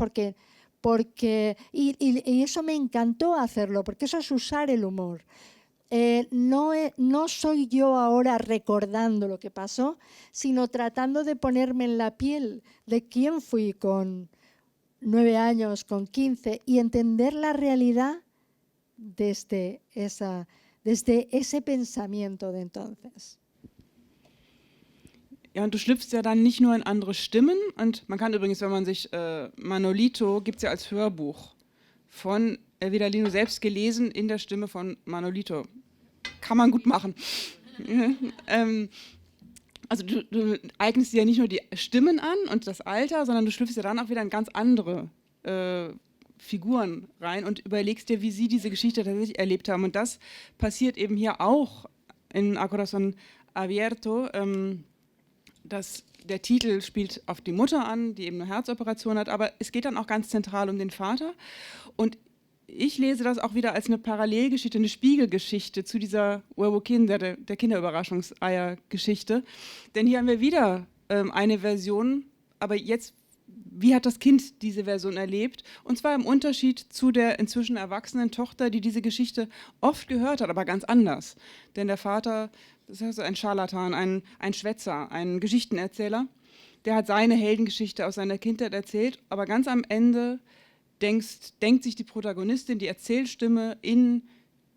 y eso me encantó hacerlo, porque eso es usar el humor. No soy yo ahora recordando lo que pasó, sino tratando de ponerme en la piel de quién fui con 9 años, con 15, y entender la realidad desde ese pensamiento de entonces. Ja, und du schlüpfst ja dann nicht nur in andere Stimmen. Und man kann übrigens, wenn man sich Manolito, gibt es ja als Hörbuch von Elvira Lino selbst gelesen in der Stimme von Manolito. Kann man gut machen. Also du eignest dir ja nicht nur die Stimmen an und das Alter, sondern du schlüpfst ja dann auch wieder in ganz andere Figuren rein und überlegst dir, wie sie diese Geschichte tatsächlich erlebt haben. Und das passiert eben hier auch in A Corazón Abierto. Der Titel spielt auf die Mutter an, die eben eine Herzoperation hat, aber es geht dann auch ganz zentral um den Vater. Und ich lese das auch wieder als eine Parallelgeschichte, eine Spiegelgeschichte zu dieser Huevo Kinder, der Kinderüberraschungseier-Geschichte. Denn hier haben wir wieder eine Version, aber jetzt, wie hat das Kind diese Version erlebt? Und zwar im Unterschied zu der inzwischen erwachsenen Tochter, die diese Geschichte oft gehört hat, aber ganz anders. Denn der Vater, das ist ein Scharlatan, ein Schwätzer, ein Geschichtenerzähler, der hat seine Heldengeschichte aus seiner Kindheit erzählt, aber ganz am Ende denkt sich die Protagonistin, die Erzählstimme, in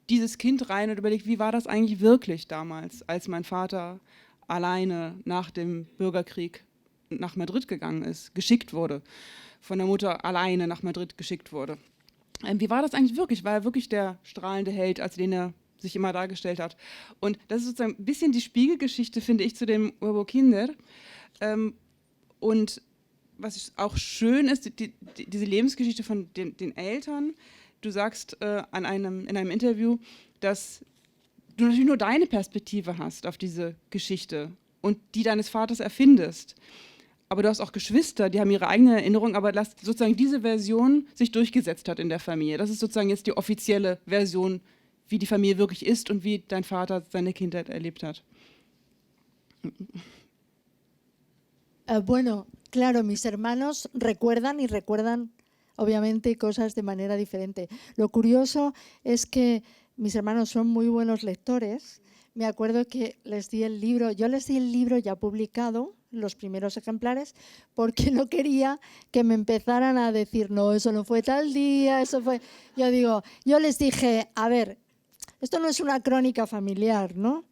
dieses Kind rein und überlegt, wie war das eigentlich wirklich damals, als mein Vater alleine nach dem Bürgerkrieg nach Madrid gegangen ist, geschickt wurde, von der Mutter alleine nach Madrid geschickt wurde. Wie war das eigentlich wirklich? War er wirklich der strahlende Held, als den er sich immer dargestellt hat? Und das ist sozusagen ein bisschen die Spiegelgeschichte, finde ich, zu dem Huevo Kinder. Und was auch schön ist, diese Lebensgeschichte von den Eltern. Du sagst in einem Interview, dass du natürlich nur deine Perspektive hast auf diese Geschichte und die deines Vaters erfindest. Aber du hast auch Geschwister, die haben ihre eigene Erinnerung, aber dass sozusagen diese Version sich durchgesetzt hat in der Familie. Das ist sozusagen jetzt die offizielle Version, wie die Familie wirklich ist und wie dein Vater seine Kindheit erlebt hat. Bueno, claro, mis hermanos recuerdan y recuerdan obviamente cosas de manera diferente. Lo curioso es que mis hermanos son muy buenos lectores. Me acuerdo que les di el libro, yo les di el libro ya publicado, los primeros ejemplares, porque no quería que me empezaran a decir, no, eso no fue tal día, eso fue... Yo les dije, a ver, esto no es una crónica familiar, ¿no?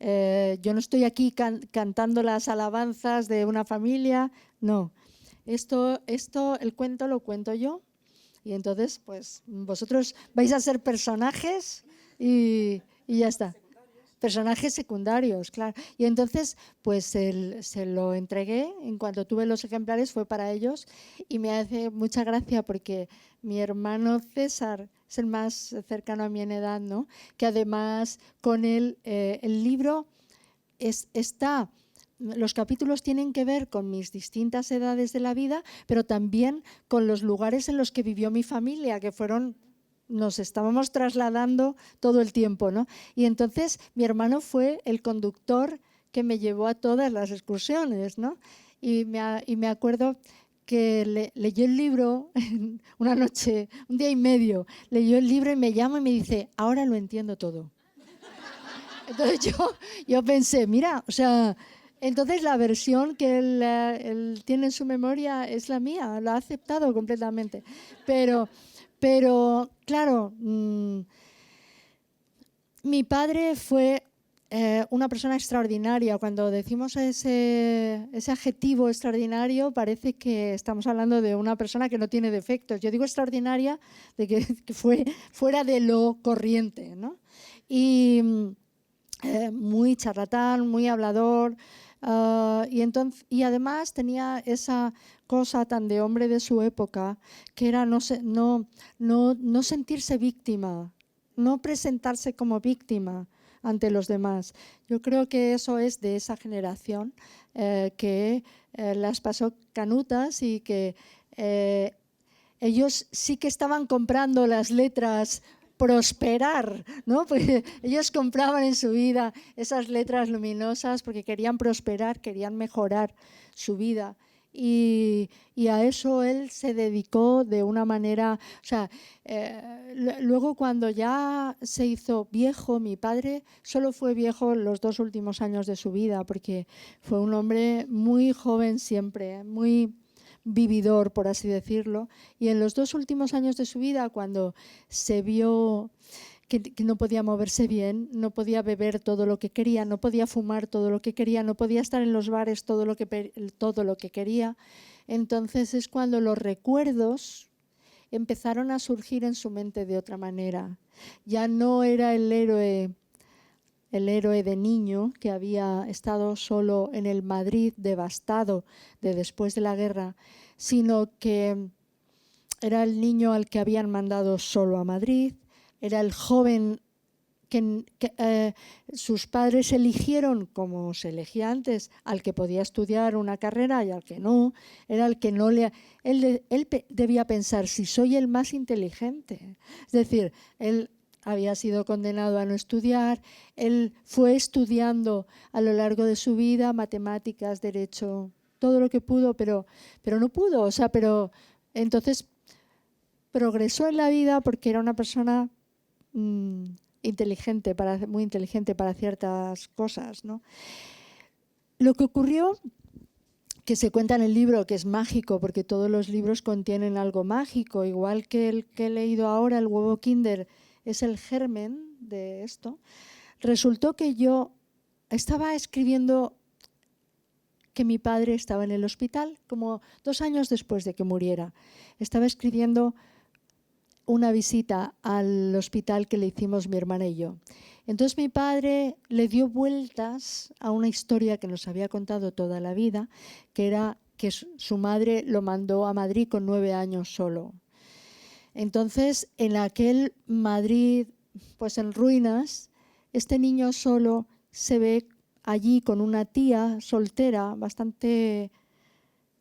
Yo no estoy aquí cantando las alabanzas de una familia, no. Esto, el cuento lo cuento yo y entonces pues vosotros vais a ser personajes y ya está. Personajes secundarios, claro. Y entonces pues se lo entregué, en cuanto tuve los ejemplares fue para ellos y me hace mucha gracia porque mi hermano César es el más cercano a mí en edad, ¿no? Que además con él el libro está... Los capítulos tienen que ver con mis distintas edades de la vida, pero también con los lugares en los que vivió mi familia, que nos estábamos trasladando todo el tiempo, ¿no? Y entonces mi hermano fue el conductor que me llevó a todas las excursiones, ¿no? Y me acuerdo que leyó el libro una noche, un día y medio, leyó el libro y me llama y me dice, ahora lo entiendo todo. Entonces yo pensé, mira, o sea... Entonces la versión que él tiene en su memoria es la mía, la ha aceptado completamente. Pero claro, mi padre fue una persona extraordinaria. Cuando decimos ese adjetivo extraordinario parece que estamos hablando de una persona que no tiene defectos. Yo digo extraordinaria de que fue fuera de lo corriente, ¿no? Y muy charlatán, muy hablador. Y además tenía esa cosa tan de hombre de su época que era no sentirse víctima, no presentarse como víctima ante los demás. Yo creo que eso es de esa generación que las pasó canutas y que ellos sí que estaban comprando las letras prosperar, ¿no? Porque ellos compraban en su vida esas letras luminosas porque querían prosperar, querían mejorar su vida. Y a eso él se dedicó de una manera... O sea, luego cuando ya se hizo viejo, mi padre solo fue viejo los 2 últimos años de su vida porque fue un hombre muy joven siempre, muy vividor, por así decirlo, y en los 2 últimos años de su vida, cuando se vio que no podía moverse bien, no podía beber todo lo que quería, no podía fumar todo lo que quería, no podía estar en los bares todo lo que quería, entonces es cuando los recuerdos empezaron a surgir en su mente de otra manera. Ya no era el héroe de niño que había estado solo en el Madrid devastado de después de la guerra, sino que era el niño al que habían mandado solo a Madrid, era el joven que sus padres eligieron, como se elegía antes, al que podía estudiar una carrera y al que no. Era el que no le... Él debía pensar, si soy el más inteligente. Es decir, él había sido condenado a no estudiar, él fue estudiando a lo largo de su vida matemáticas, derecho, todo lo que pudo, pero no pudo. O sea, pero entonces progresó en la vida porque era una persona muy inteligente para ciertas cosas, ¿no? Lo que ocurrió, que se cuenta en el libro, que es mágico, porque todos los libros contienen algo mágico, igual que el que he leído ahora, el huevo Kinder, es el germen de esto. Resultó que yo estaba escribiendo que mi padre estaba en el hospital, como 2 años después de que muriera. Estaba escribiendo una visita al hospital que le hicimos mi hermana y yo. Entonces mi padre le dio vueltas a una historia que nos había contado toda la vida, que era que su madre lo mandó a Madrid con 9 años solo. Entonces, en aquel Madrid, pues en ruinas, este niño solo se ve allí con una tía soltera, bastante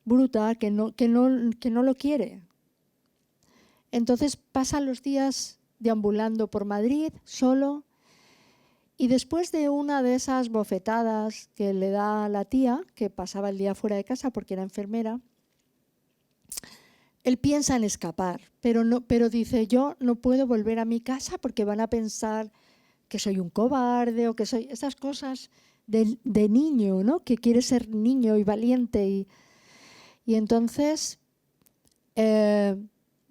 bruta, que no lo quiere. Entonces pasa los días deambulando por Madrid solo y después de una de esas bofetadas que le da la tía, que pasaba el día fuera de casa porque era enfermera, él piensa en escapar, pero dice, yo no puedo volver a mi casa porque van a pensar que soy un cobarde o que soy esas cosas de niño, ¿no? Que quiere ser niño y valiente. Y entonces...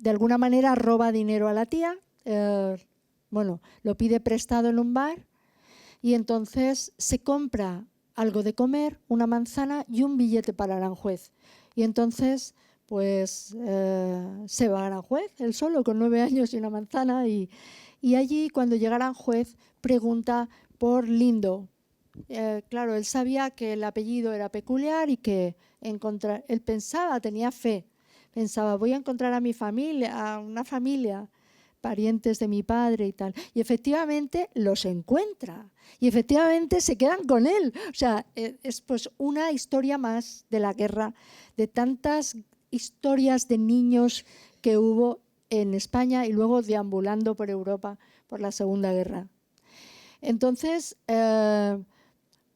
de alguna manera roba dinero a la tía, lo pide prestado en un bar y entonces se compra algo de comer, una manzana y un billete para Aranjuez. Y entonces pues se va a Aranjuez, él solo, con 9 años y una manzana. Y allí, cuando llega a Aranjuez, pregunta por Lindo. Claro, él sabía que el apellido era peculiar y que él pensaba, tenía fe. Pensaba, voy a encontrar a mi familia, a una familia, parientes de mi padre y tal. Y efectivamente los encuentra. Y efectivamente se quedan con él. O sea, es pues una historia más de la guerra, de tantas historias de niños que hubo en España y luego deambulando por Europa por la Segunda Guerra. Entonces,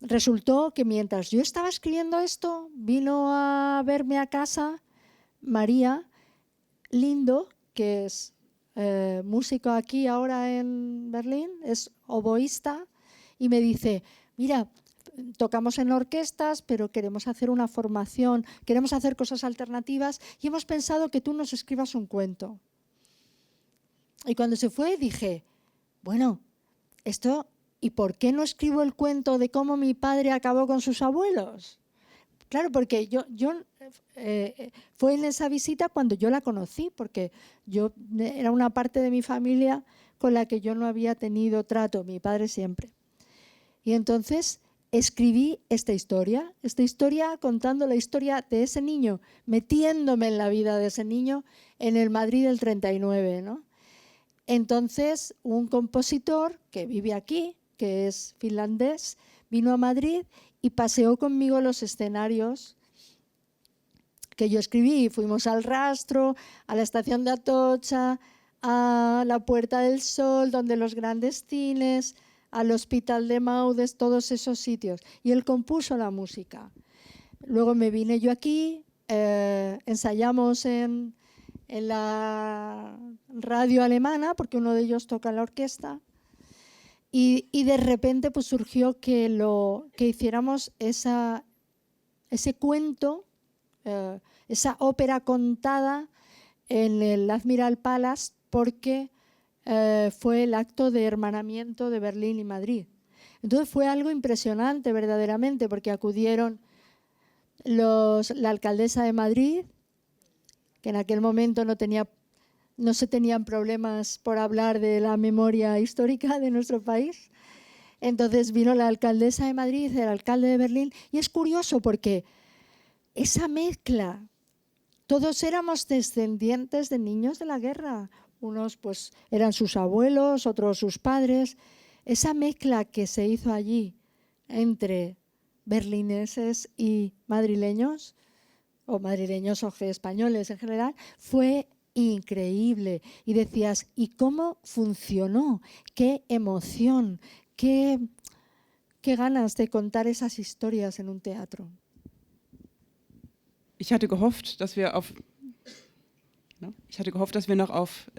resultó que mientras yo estaba escribiendo esto, vino a verme a casa María Lindo, que es músico aquí ahora en Berlín, es oboísta, y me dice, mira, tocamos en orquestas, pero queremos hacer una formación, queremos hacer cosas alternativas y hemos pensado que tú nos escribas un cuento. Y cuando se fue dije, bueno, esto, ¿y por qué no escribo el cuento de cómo mi padre acabó con sus abuelos? Claro, porque fue en esa visita cuando yo la conocí, porque yo era una parte de mi familia con la que yo no había tenido trato, mi padre siempre. Y entonces escribí esta historia contando la historia de ese niño, metiéndome en la vida de ese niño en el Madrid del 39, ¿no? Entonces un compositor que vive aquí, que es finlandés, vino a Madrid y paseó conmigo los escenarios que yo escribí. Fuimos al Rastro, a la estación de Atocha, a la Puerta del Sol, donde los grandes cines, al Hospital de Maudes, todos esos sitios. Y él compuso la música. Luego me vine yo aquí, ensayamos en la radio alemana, porque uno de ellos toca en la orquesta. Y de repente pues surgió que hiciéramos ese cuento, esa ópera contada en el Admiral Palace, porque fue el acto de hermanamiento de Berlín y Madrid. Entonces fue algo impresionante verdaderamente, porque acudieron la alcaldesa de Madrid, que en aquel momento no tenía no se tenían problemas por hablar de la memoria histórica de nuestro país. Entonces vino la alcaldesa de Madrid, el alcalde de Berlín, y es curioso porque esa mezcla, todos éramos descendientes de niños de la guerra, unos pues eran sus abuelos, otros sus padres. Esa mezcla que se hizo allí entre berlineses y madrileños o españoles en general, fue increíble. Y decías, ¿y cómo funcionó? ¡Qué emoción! ¡Qué ganas de contar esas historias en un teatro! Ich hatte gehofft, dass wir noch auf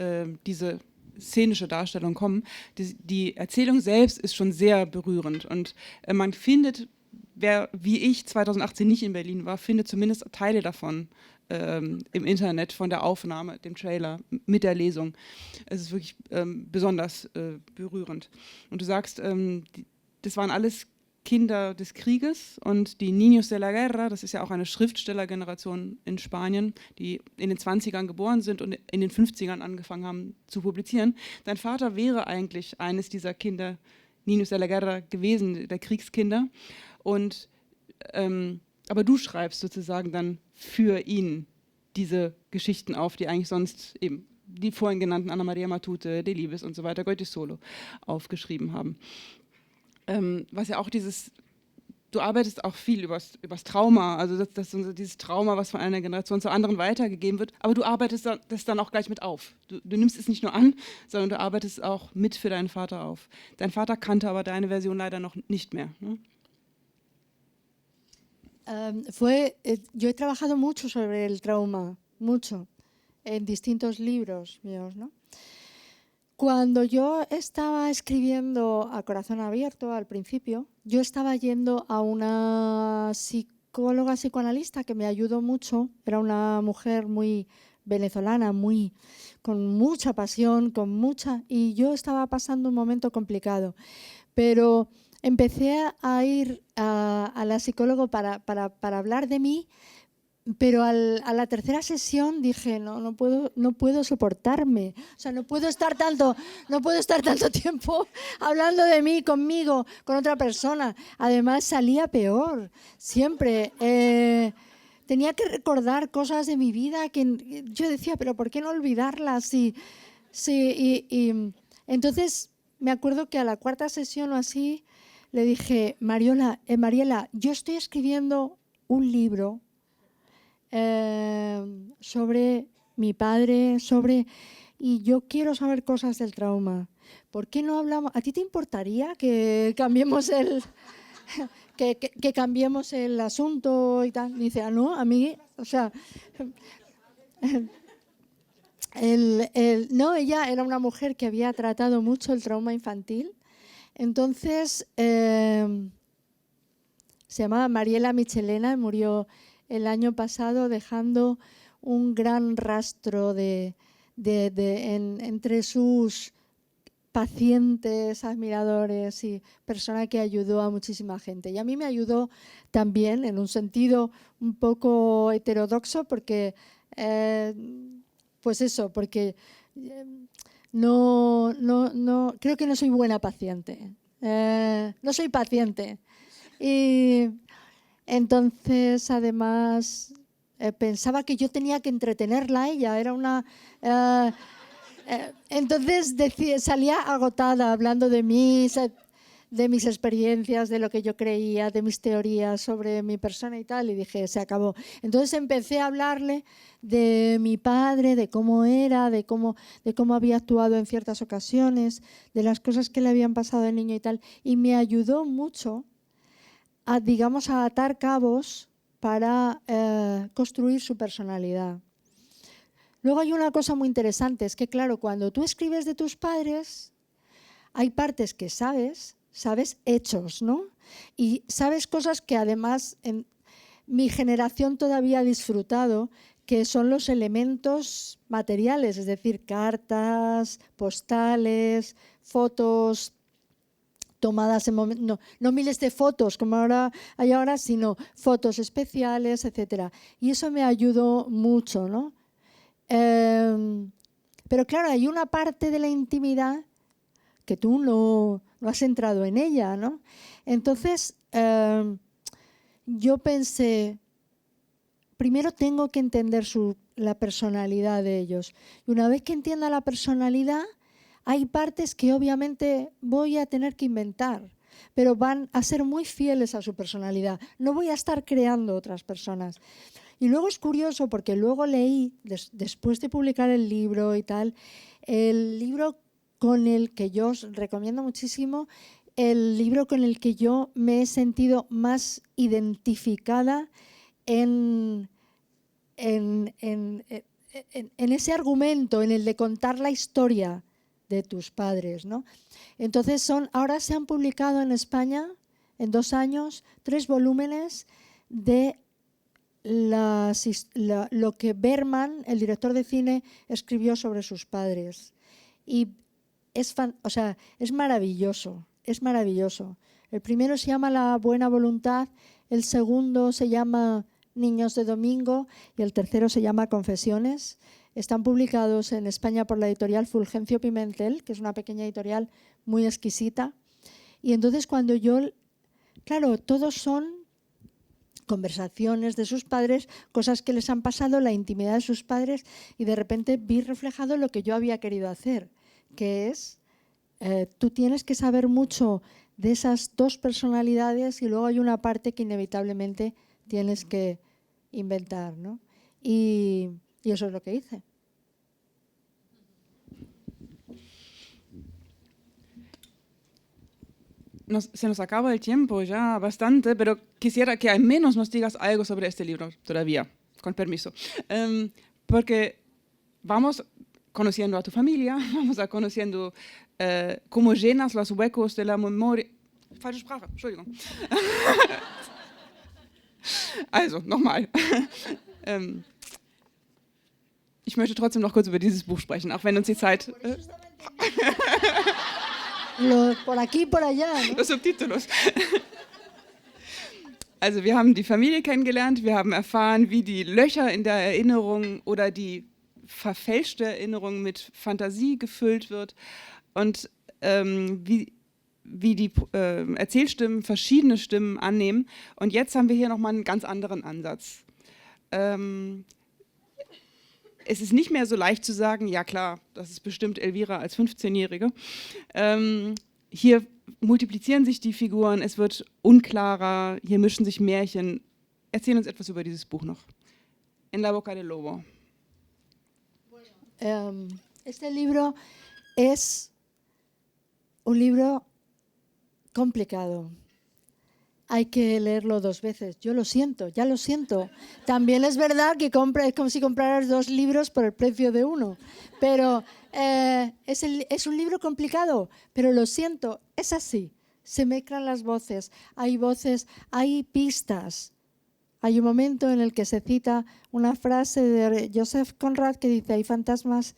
diese szenische Darstellung kommen. Die Erzählung selbst ist schon sehr berührend und man findet, wer wie ich 2018 nicht in Berlin war, findet zumindest Teile davon im Internet von der Aufnahme, dem Trailer, mit der Lesung. Es ist wirklich besonders berührend. Und du sagst, das waren alles Kinder des Krieges und die Niños de la Guerra, das ist ja auch eine Schriftstellergeneration in Spanien, die in den 20ern geboren sind und in den 50ern angefangen haben zu publizieren. Dein Vater wäre eigentlich eines dieser Kinder, Niños de la Guerra gewesen, der Kriegskinder. Und, aber du schreibst sozusagen dann für ihn diese Geschichten auf, die eigentlich sonst eben die vorhin genannten Anna Maria Matute, Delibes und so weiter, Goethe Solo aufgeschrieben haben. Was ja auch du arbeitest auch viel übers Trauma, also dieses Trauma, was von einer Generation zur anderen weitergegeben wird, aber du arbeitest das dann auch gleich mit auf. Du nimmst es nicht nur an, sondern du arbeitest auch mit für deinen Vater auf. Dein Vater kannte aber deine Version leider noch nicht mehr, ne? Yo he trabajado mucho sobre el trauma, mucho, en distintos libros míos, ¿no? Cuando yo estaba escribiendo A Corazón Abierto al principio, yo estaba yendo a una psicóloga psicoanalista que me ayudó mucho. Era una mujer muy venezolana, con mucha pasión, y yo estaba pasando un momento complicado. Pero empecé a ir a la psicóloga para hablar de mí. Pero a la tercera sesión dije, no puedo soportarme, o sea, no puedo estar tanto tiempo hablando de mí, conmigo, con otra persona. Además salía peor, siempre. Tenía que recordar cosas de mi vida que yo decía, pero ¿por qué no olvidarlas? Y entonces me acuerdo que a la cuarta sesión o así le dije, Mariela, yo estoy escribiendo un libro sobre mi padre, y yo quiero saber cosas del trauma. ¿Por qué no hablamos? ¿A ti te importaría que cambiemos que cambiemos el asunto y tal? Y dice, no, a mí, o sea, no, ella era una mujer que había tratado mucho el trauma infantil. Entonces, se llamaba Mariela Michelena y murió el año pasado, dejando un gran rastro entre sus pacientes, admiradores y persona que ayudó a muchísima gente. Y a mí me ayudó también en un sentido un poco heterodoxo porque, porque creo que no soy buena paciente. No soy paciente. Y entonces, además, pensaba que yo tenía que entretenerla a ella. Era una... entonces salía agotada hablando de mis experiencias, de lo que yo creía, de mis teorías sobre mi persona y tal, y dije, se acabó. Entonces empecé a hablarle de mi padre, de cómo era, de cómo había actuado en ciertas ocasiones, de las cosas que le habían pasado de niño y tal, y me ayudó mucho a atar cabos para construir su personalidad. Luego hay una cosa muy interesante, es que claro, cuando tú escribes de tus padres, hay partes que sabes hechos, ¿no? Y sabes cosas que además en mi generación todavía ha disfrutado, que son los elementos materiales, es decir, cartas, postales, fotos tomadas en momentos, no miles de fotos como hay ahora, sino fotos especiales, etc. Y eso me ayudó mucho, ¿no? Pero Pero claro, hay una parte de la intimidad que tú no has entrado en ella, ¿no? Entonces, yo pensé, primero tengo que entender la personalidad de ellos. Y una vez que entienda la personalidad, hay partes que obviamente voy a tener que inventar, pero van a ser muy fieles a su personalidad. No voy a estar creando otras personas. Y luego es curioso porque luego leí, después de publicar el libro y tal, el libro con el que yo os recomiendo muchísimo, el libro con el que yo me he sentido más identificada en ese argumento, en el de contar la historia de tus padres, ¿no? Entonces ahora se han publicado en España, en 2 años, 3 volúmenes de lo que Berman, el director de cine, escribió sobre sus padres. Y es maravilloso, es maravilloso. El primero se llama La buena voluntad, el segundo se llama Niños de domingo y el tercero se llama Confesiones. Están publicados en España por la editorial Fulgencio Pimentel, que es una pequeña editorial muy exquisita. Y entonces claro, todos son conversaciones de sus padres, cosas que les han pasado, la intimidad de sus padres, y de repente vi reflejado lo que yo había querido hacer, que es, tú tienes que saber mucho de esas 2 personalidades y luego hay una parte que inevitablemente tienes que inventar, ¿no? Y eso es lo que hice. Se nos acaba el tiempo ya bastante, pero quisiera que al menos nos digas algo sobre este libro todavía, con permiso. Porque vamos conociendo a tu familia, vamos a conociendo cómo llenas los huecos de la memoria. Falsche Sprache, Entschuldigung. Also, nochmal. Ich möchte trotzdem noch kurz über dieses Buch sprechen, auch wenn uns die Zeit... Por aquí, por allá, ¿no? Los Subtítulos. Also wir haben die Familie kennengelernt, wir haben erfahren, wie die Löcher in der Erinnerung oder die verfälschte Erinnerung mit Fantasie gefüllt wird und wie die Erzählstimmen verschiedene Stimmen annehmen. Und jetzt haben wir hier nochmal einen ganz anderen Ansatz. Es ist nicht mehr so leicht zu sagen, ja klar, das ist bestimmt Elvira als 15-Jährige. Hier multiplizieren sich die Figuren, es wird unklarer, hier mischen sich Märchen. Erzähl uns etwas über dieses Buch noch. En la boca del lobo. Este libro es un libro complicado. Hay que leerlo 2 veces. Yo lo siento, ya lo siento. También es verdad que es como si compraras 2 libros por el precio de uno. Pero es un libro complicado, pero lo siento, es así. Se mezclan las voces, hay pistas. Hay un momento en el que se cita una frase de Joseph Conrad que dice: hay fantasmas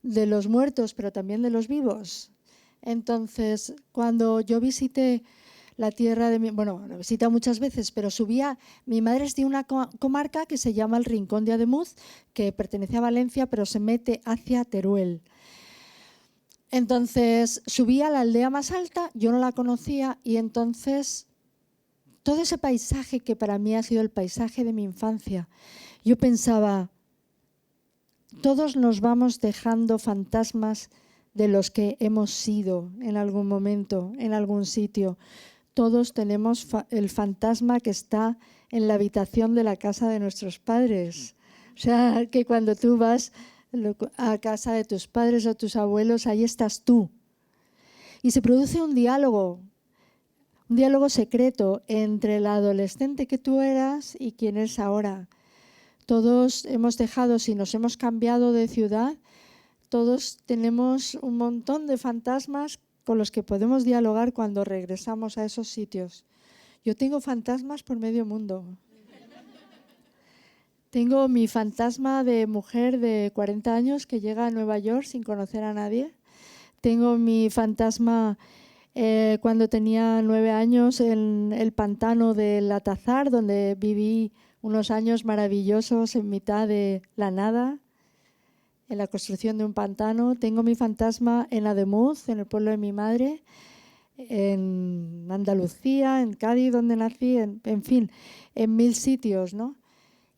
de los muertos, pero también de los vivos. Entonces, cuando yo visité la tierra de lo he visitado muchas veces, pero mi madre es de una comarca que se llama el Rincón de Ademuz, que pertenece a Valencia, pero se mete hacia Teruel. Entonces, subí a la aldea más alta, yo no la conocía, y entonces todo ese paisaje que para mí ha sido el paisaje de mi infancia, yo pensaba, todos nos vamos dejando fantasmas de los que hemos sido en algún momento, en algún sitio. Todos tenemos el fantasma que está en la habitación de la casa de nuestros padres. O sea, que cuando tú vas a casa de tus padres o tus abuelos, ahí estás tú. Y se produce un diálogo secreto entre la adolescente que tú eras y quien eres ahora. Todos hemos dejado, si nos hemos cambiado de ciudad, todos tenemos un montón de fantasmas con los que podemos dialogar cuando regresamos a esos sitios. Yo tengo fantasmas por medio mundo. Tengo mi fantasma de mujer de 40 años que llega a Nueva York sin conocer a nadie. Tengo mi fantasma cuando tenía 9 años en el pantano del Atazar, donde viví unos años maravillosos en mitad de la nada. en la construcción de un pantano. Tengo mi fantasma en Ademuz, en el pueblo de mi madre, en Andalucía, en Cádiz, donde nací, en fin, en 1000 sitios, ¿no?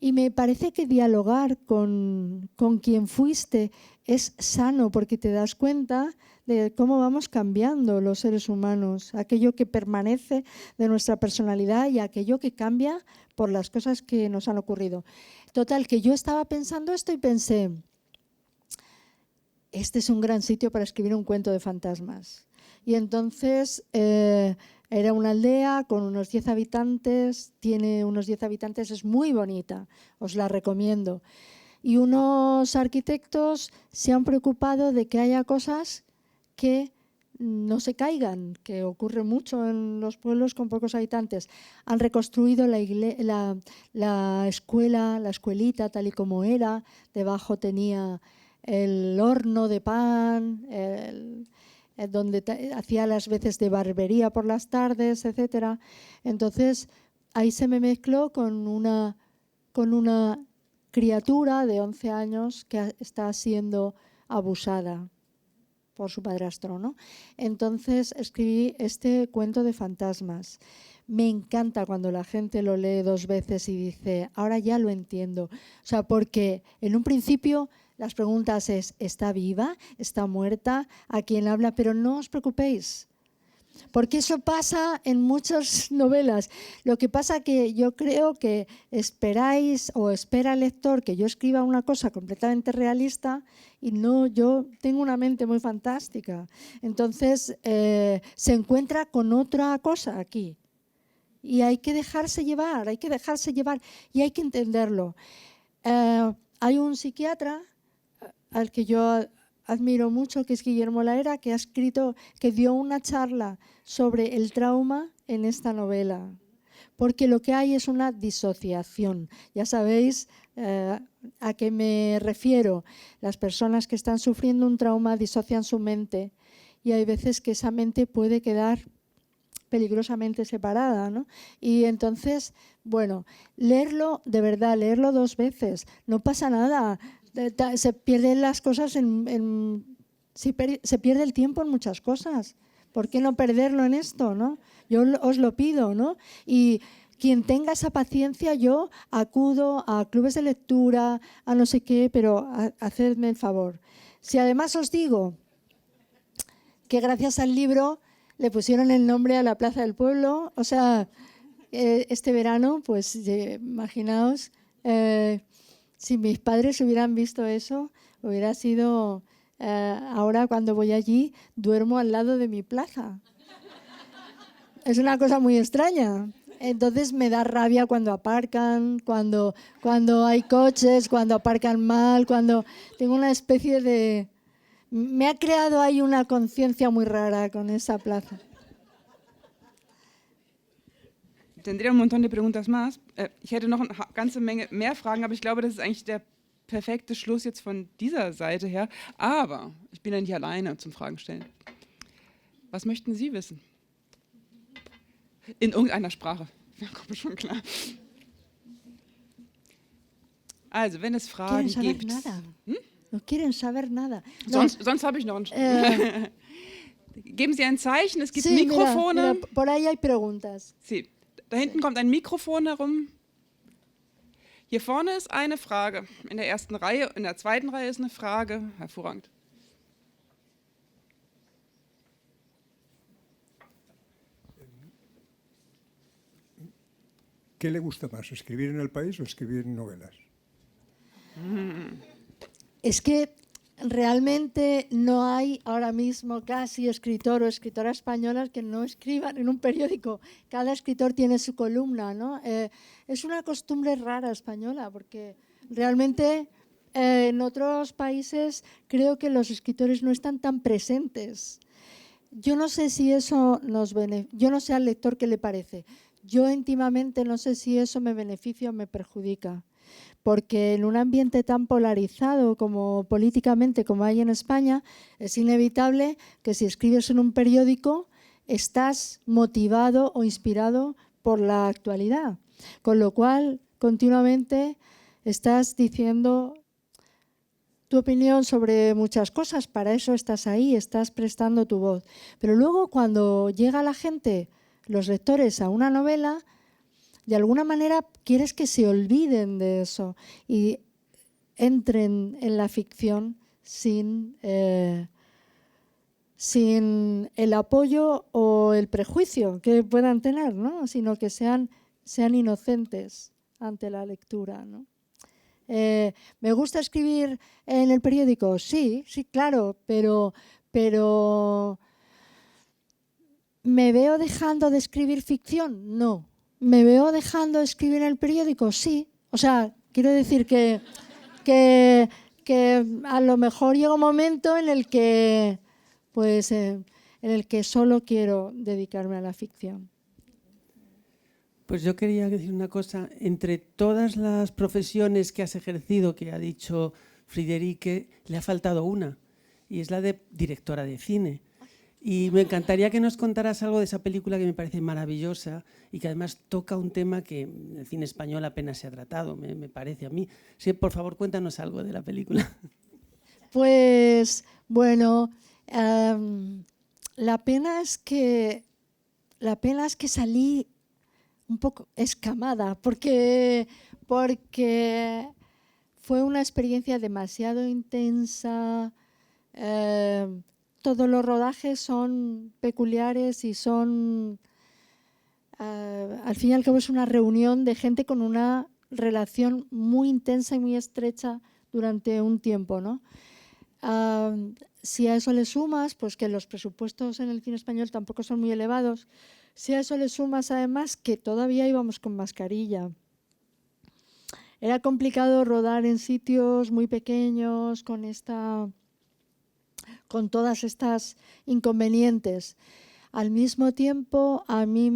Y me parece que dialogar con quien fuiste es sano, porque te das cuenta de cómo vamos cambiando los seres humanos, aquello que permanece de nuestra personalidad y aquello que cambia por las cosas que nos han ocurrido. Total, que yo estaba pensando esto y pensé, este es un gran sitio para escribir un cuento de fantasmas. Y entonces era una aldea con unos 10 habitantes, tiene unos 10 habitantes, es muy bonita, os la recomiendo. Y unos arquitectos se han preocupado de que haya cosas que no se caigan, que ocurre mucho en los pueblos con pocos habitantes. Han reconstruido la escuela, la escuelita tal y como era, debajo tenía el horno de pan, donde hacía las veces de barbería por las tardes, etc. Entonces, ahí se me mezcló con una criatura de 11 años que está siendo abusada por su padrastro, ¿no? Entonces, escribí este cuento de fantasmas. Me encanta cuando la gente lo lee 2 veces y dice, ahora ya lo entiendo. O sea, porque en un principio las preguntas es, ¿está viva? ¿Está muerta? ¿A quién habla? Pero no os preocupéis, porque eso pasa en muchas novelas. Lo que pasa que yo creo que esperáis o espera el lector que yo escriba una cosa completamente realista y no, yo tengo una mente muy fantástica. Entonces se encuentra con otra cosa aquí y hay que dejarse llevar y hay que entenderlo. Hay un psiquiatra al que yo admiro mucho, que es Guillermo Lahera, que ha escrito, que dio una charla sobre el trauma en esta novela, porque lo que hay es una disociación. Ya sabéis a qué me refiero. Las personas que están sufriendo un trauma disocian su mente y hay veces que esa mente puede quedar peligrosamente separada, ¿no? Y entonces, bueno, leerlo, de verdad, leerlo 2 veces, no pasa nada. Se pierden las cosas, se pierde el tiempo en muchas cosas. ¿Por qué no perderlo en esto, no? Yo os lo pido, ¿no? Y quien tenga esa paciencia, yo acudo a clubes de lectura, a no sé qué, pero hacedme el favor. Si además os digo que gracias al libro le pusieron el nombre a la Plaza del Pueblo, o sea, este verano, pues imaginaos, si mis padres hubieran visto eso, hubiera sido, ahora cuando voy allí, duermo al lado de mi plaza. Es una cosa muy extraña. Entonces me da rabia cuando aparcan, cuando hay coches, cuando aparcan mal, cuando tengo una especie de... Me ha creado ahí una conciencia muy rara con esa plaza. Tendría un montón de preguntas más. Ich hätte noch eine ganze Menge mehr Fragen, aber ich glaube, das ist eigentlich der perfekte Schluss jetzt von dieser Seite her. Aber ich bin ja nicht alleine zum Fragen stellen. Was möchten Sie wissen? In irgendeiner Sprache. Ja, kommt schon klar. Also, wenn es Fragen gibt. Nada. No quieren saber nada. Sonst habe ich noch einen. Geben Sie ein Zeichen, es gibt sí, Mikrofone. Mira, por ahí hay preguntas. Sí, da hinten kommt ein Mikrofon herum. Hier vorne ist eine Frage. In der ersten Reihe, in der zweiten Reihe ist eine Frage. Hervorragend. ¿Qué le gusta más, escribir en el país o escribir novelas? Es que realmente no hay ahora mismo casi escritor o escritora española que no escriban en un periódico. Cada escritor tiene su columna, ¿no? Es una costumbre rara española porque realmente en otros países creo que los escritores no están tan presentes. Yo no sé si eso yo no sé al lector qué le parece. Yo íntimamente no sé si eso me beneficia o me perjudica. Porque en un ambiente tan polarizado como políticamente como hay en España, es inevitable que si escribes en un periódico estás motivado o inspirado por la actualidad, con lo cual continuamente estás diciendo tu opinión sobre muchas cosas, para eso estás ahí, estás prestando tu voz. Pero luego cuando llega la gente, los lectores, a una novela, de alguna manera quieres que se olviden de eso y entren en la ficción sin el apoyo o el prejuicio que puedan tener, ¿no? Sino que sean inocentes ante la lectura, ¿no? ¿Me gusta escribir en el periódico? Sí, claro, pero ¿me veo dejando de escribir ficción? No. ¿Me veo dejando de escribir en el periódico? Sí. O sea, quiero decir que a lo mejor llega un momento en el que, pues, en el que solo quiero dedicarme a la ficción. Pues yo quería decir una cosa. Entre todas las profesiones que has ejercido, que ha dicho Friederike, le ha faltado una, y es la de directora de cine. Y me encantaría que nos contaras algo de esa película que me parece maravillosa y que además toca un tema que en el cine español apenas se ha tratado, me parece a mí. Sí, por favor, cuéntanos algo de la película. Pues, bueno, la pena es que salí un poco escamada, porque fue una experiencia demasiado intensa. Todos los rodajes son peculiares y son, al fin y al cabo, es una reunión de gente con una relación muy intensa y muy estrecha durante un tiempo, ¿no? Si a eso le sumas, pues que los presupuestos en el cine español tampoco son muy elevados, si a eso le sumas además que todavía íbamos con mascarilla. Era complicado rodar en sitios muy pequeños con todas estas inconvenientes. Al mismo tiempo, a mí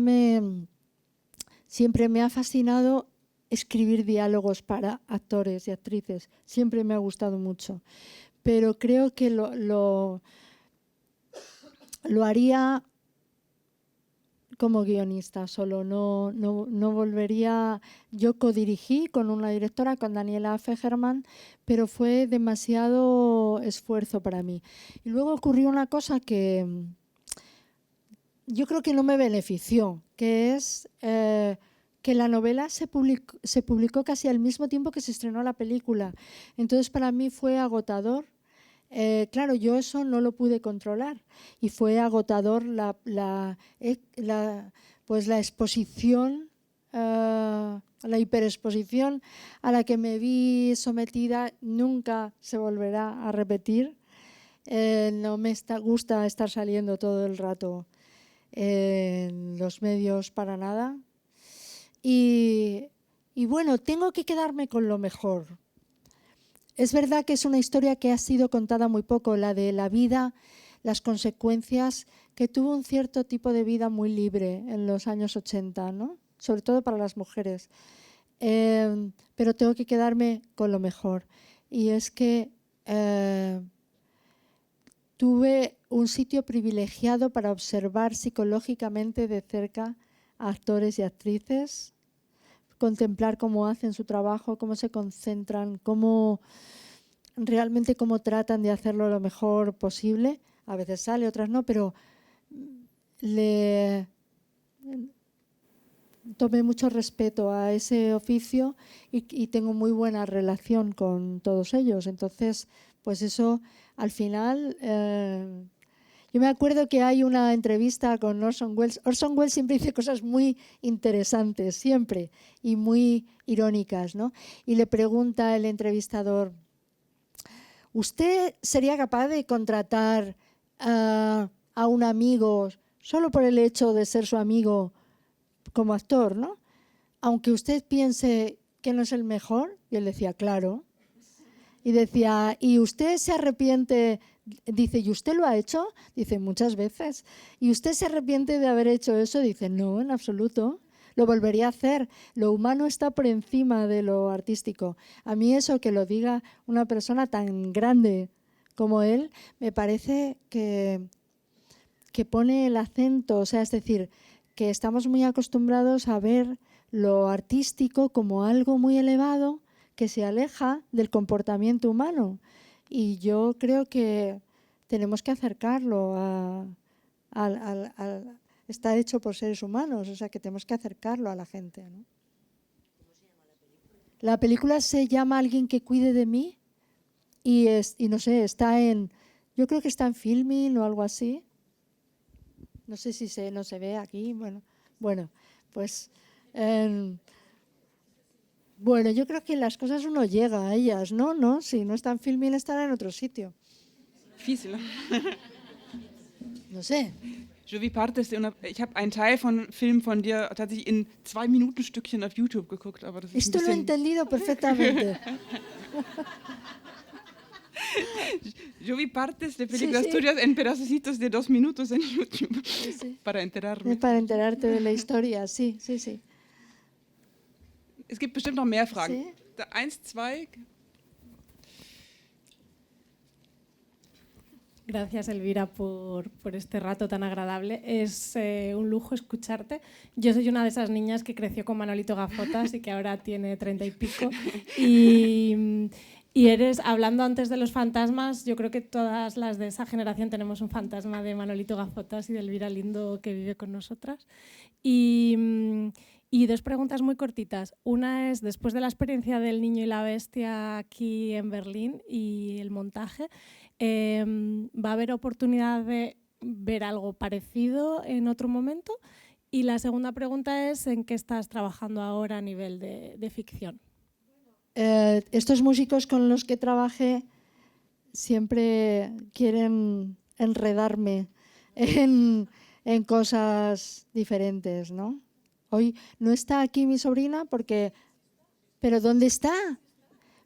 siempre me ha fascinado escribir diálogos para actores y actrices. Siempre me ha gustado mucho. Pero creo que lo haría como guionista solo. No volvería. Yo codirigí con una directora, con Daniela Fegerman, pero fue demasiado esfuerzo para mí. Y luego ocurrió una cosa que yo creo que no me benefició, que es que la novela se publicó casi al mismo tiempo que se estrenó la película. Entonces para mí fue agotador. Claro, yo eso no lo pude controlar y fue agotador la exposición, la hiperexposición a la que me vi sometida. Nunca se volverá a repetir. No me gusta estar saliendo todo el rato en los medios para nada. Y bueno, tengo que quedarme con lo mejor. Es verdad que es una historia que ha sido contada muy poco, la de la vida, las consecuencias, que tuvo un cierto tipo de vida muy libre en los años 80, ¿no? Sobre todo para las mujeres. Pero tengo que quedarme con lo mejor. Y es que tuve un sitio privilegiado para observar psicológicamente de cerca a actores y actrices, contemplar cómo hacen su trabajo, cómo se concentran, cómo tratan de hacerlo lo mejor posible. A veces sale, otras no, pero le tomé mucho respeto a ese oficio y tengo muy buena relación con todos ellos. Entonces, pues eso, al final... Yo me acuerdo que hay una entrevista con Orson Welles. Orson Welles siempre dice cosas muy interesantes, siempre, y muy irónicas, ¿no? Y le pregunta el entrevistador, ¿usted sería capaz de contratar a un amigo solo por el hecho de ser su amigo como actor, ¿no? Aunque usted piense que no es el mejor? Y él decía, claro. Y decía, ¿y usted se arrepiente? Dice, ¿y usted lo ha hecho? Dice, muchas veces. ¿Y usted se arrepiente de haber hecho eso? Dice, no, en absoluto. Lo volvería a hacer. Lo humano está por encima de lo artístico. A mí eso que lo diga una persona tan grande como él, me parece que pone el acento. O sea, es decir, que estamos muy acostumbrados a ver lo artístico como algo muy elevado que se aleja del comportamiento humano. y yo creo que tenemos que acercarlo está hecho por seres humanos, o sea que tenemos que acercarlo a la gente, ¿no? La película se llama Alguien que cuide de mí y no sé, yo creo que está en Filmin o algo así. No sé si no se ve aquí, bueno, pues bueno, yo creo que las cosas uno llega a ellas, ¿no? ¿No? Si no está en Filmin, estará en otro sitio. Fies, ne? No sé. Je vis partes ich habe einen Teil von Film von dir tatsächlich in 2 Minuten Stückchen auf YouTube geguckt, aber das ist Esto ein lo he bisschen... entendido perfectamente. Yo vi partes de películas Sí, sí. tuyas en pedacitos de 2 minutos en YouTube Sí. para enterarme. Para enterarte de la historia, sí. Es gibt bestimmt noch mehr Fragen. Sí. 1, 2... Gracias, Elvira, por este rato tan agradable. Es un lujo escucharte. Yo soy una de esas niñas que creció con Manolito Gafotas y que ahora tiene 30 y pico. Y eres, hablando antes de los fantasmas, yo creo que todas las de esa generación tenemos un fantasma de Manolito Gafotas y de Elvira Lindo que vive con nosotras. Y 2 preguntas muy cortitas. Una es, después de la experiencia del Niño y la Bestia aquí en Berlín y el montaje, ¿va a haber oportunidad de ver algo parecido en otro momento? Y la segunda pregunta es, ¿en qué estás trabajando ahora a nivel de ficción? Estos músicos con los que trabajé siempre quieren enredarme en cosas diferentes, ¿no? Hoy no está aquí mi sobrina ¿pero dónde está?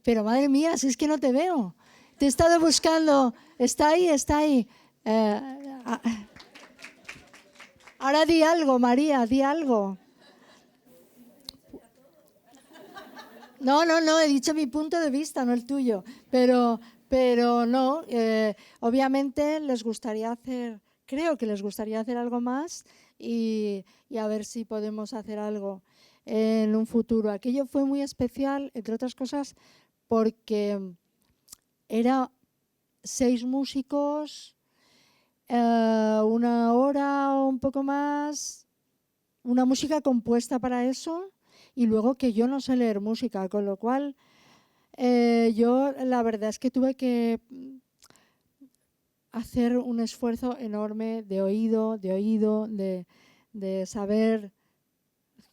Pero madre mía, si es que no te veo. Te he estado buscando. Está ahí. Ahora di algo, María, di algo. No, he dicho mi punto de vista, no el tuyo. Pero no, obviamente creo que les gustaría hacer algo más y a ver si podemos hacer algo en un futuro. Aquello fue muy especial, entre otras cosas, porque era 6 músicos, 1 hora o un poco más, una música compuesta para eso, y luego que yo no sé leer música, con lo cual yo la verdad es que tuve que hacer un esfuerzo enorme de oído, de saber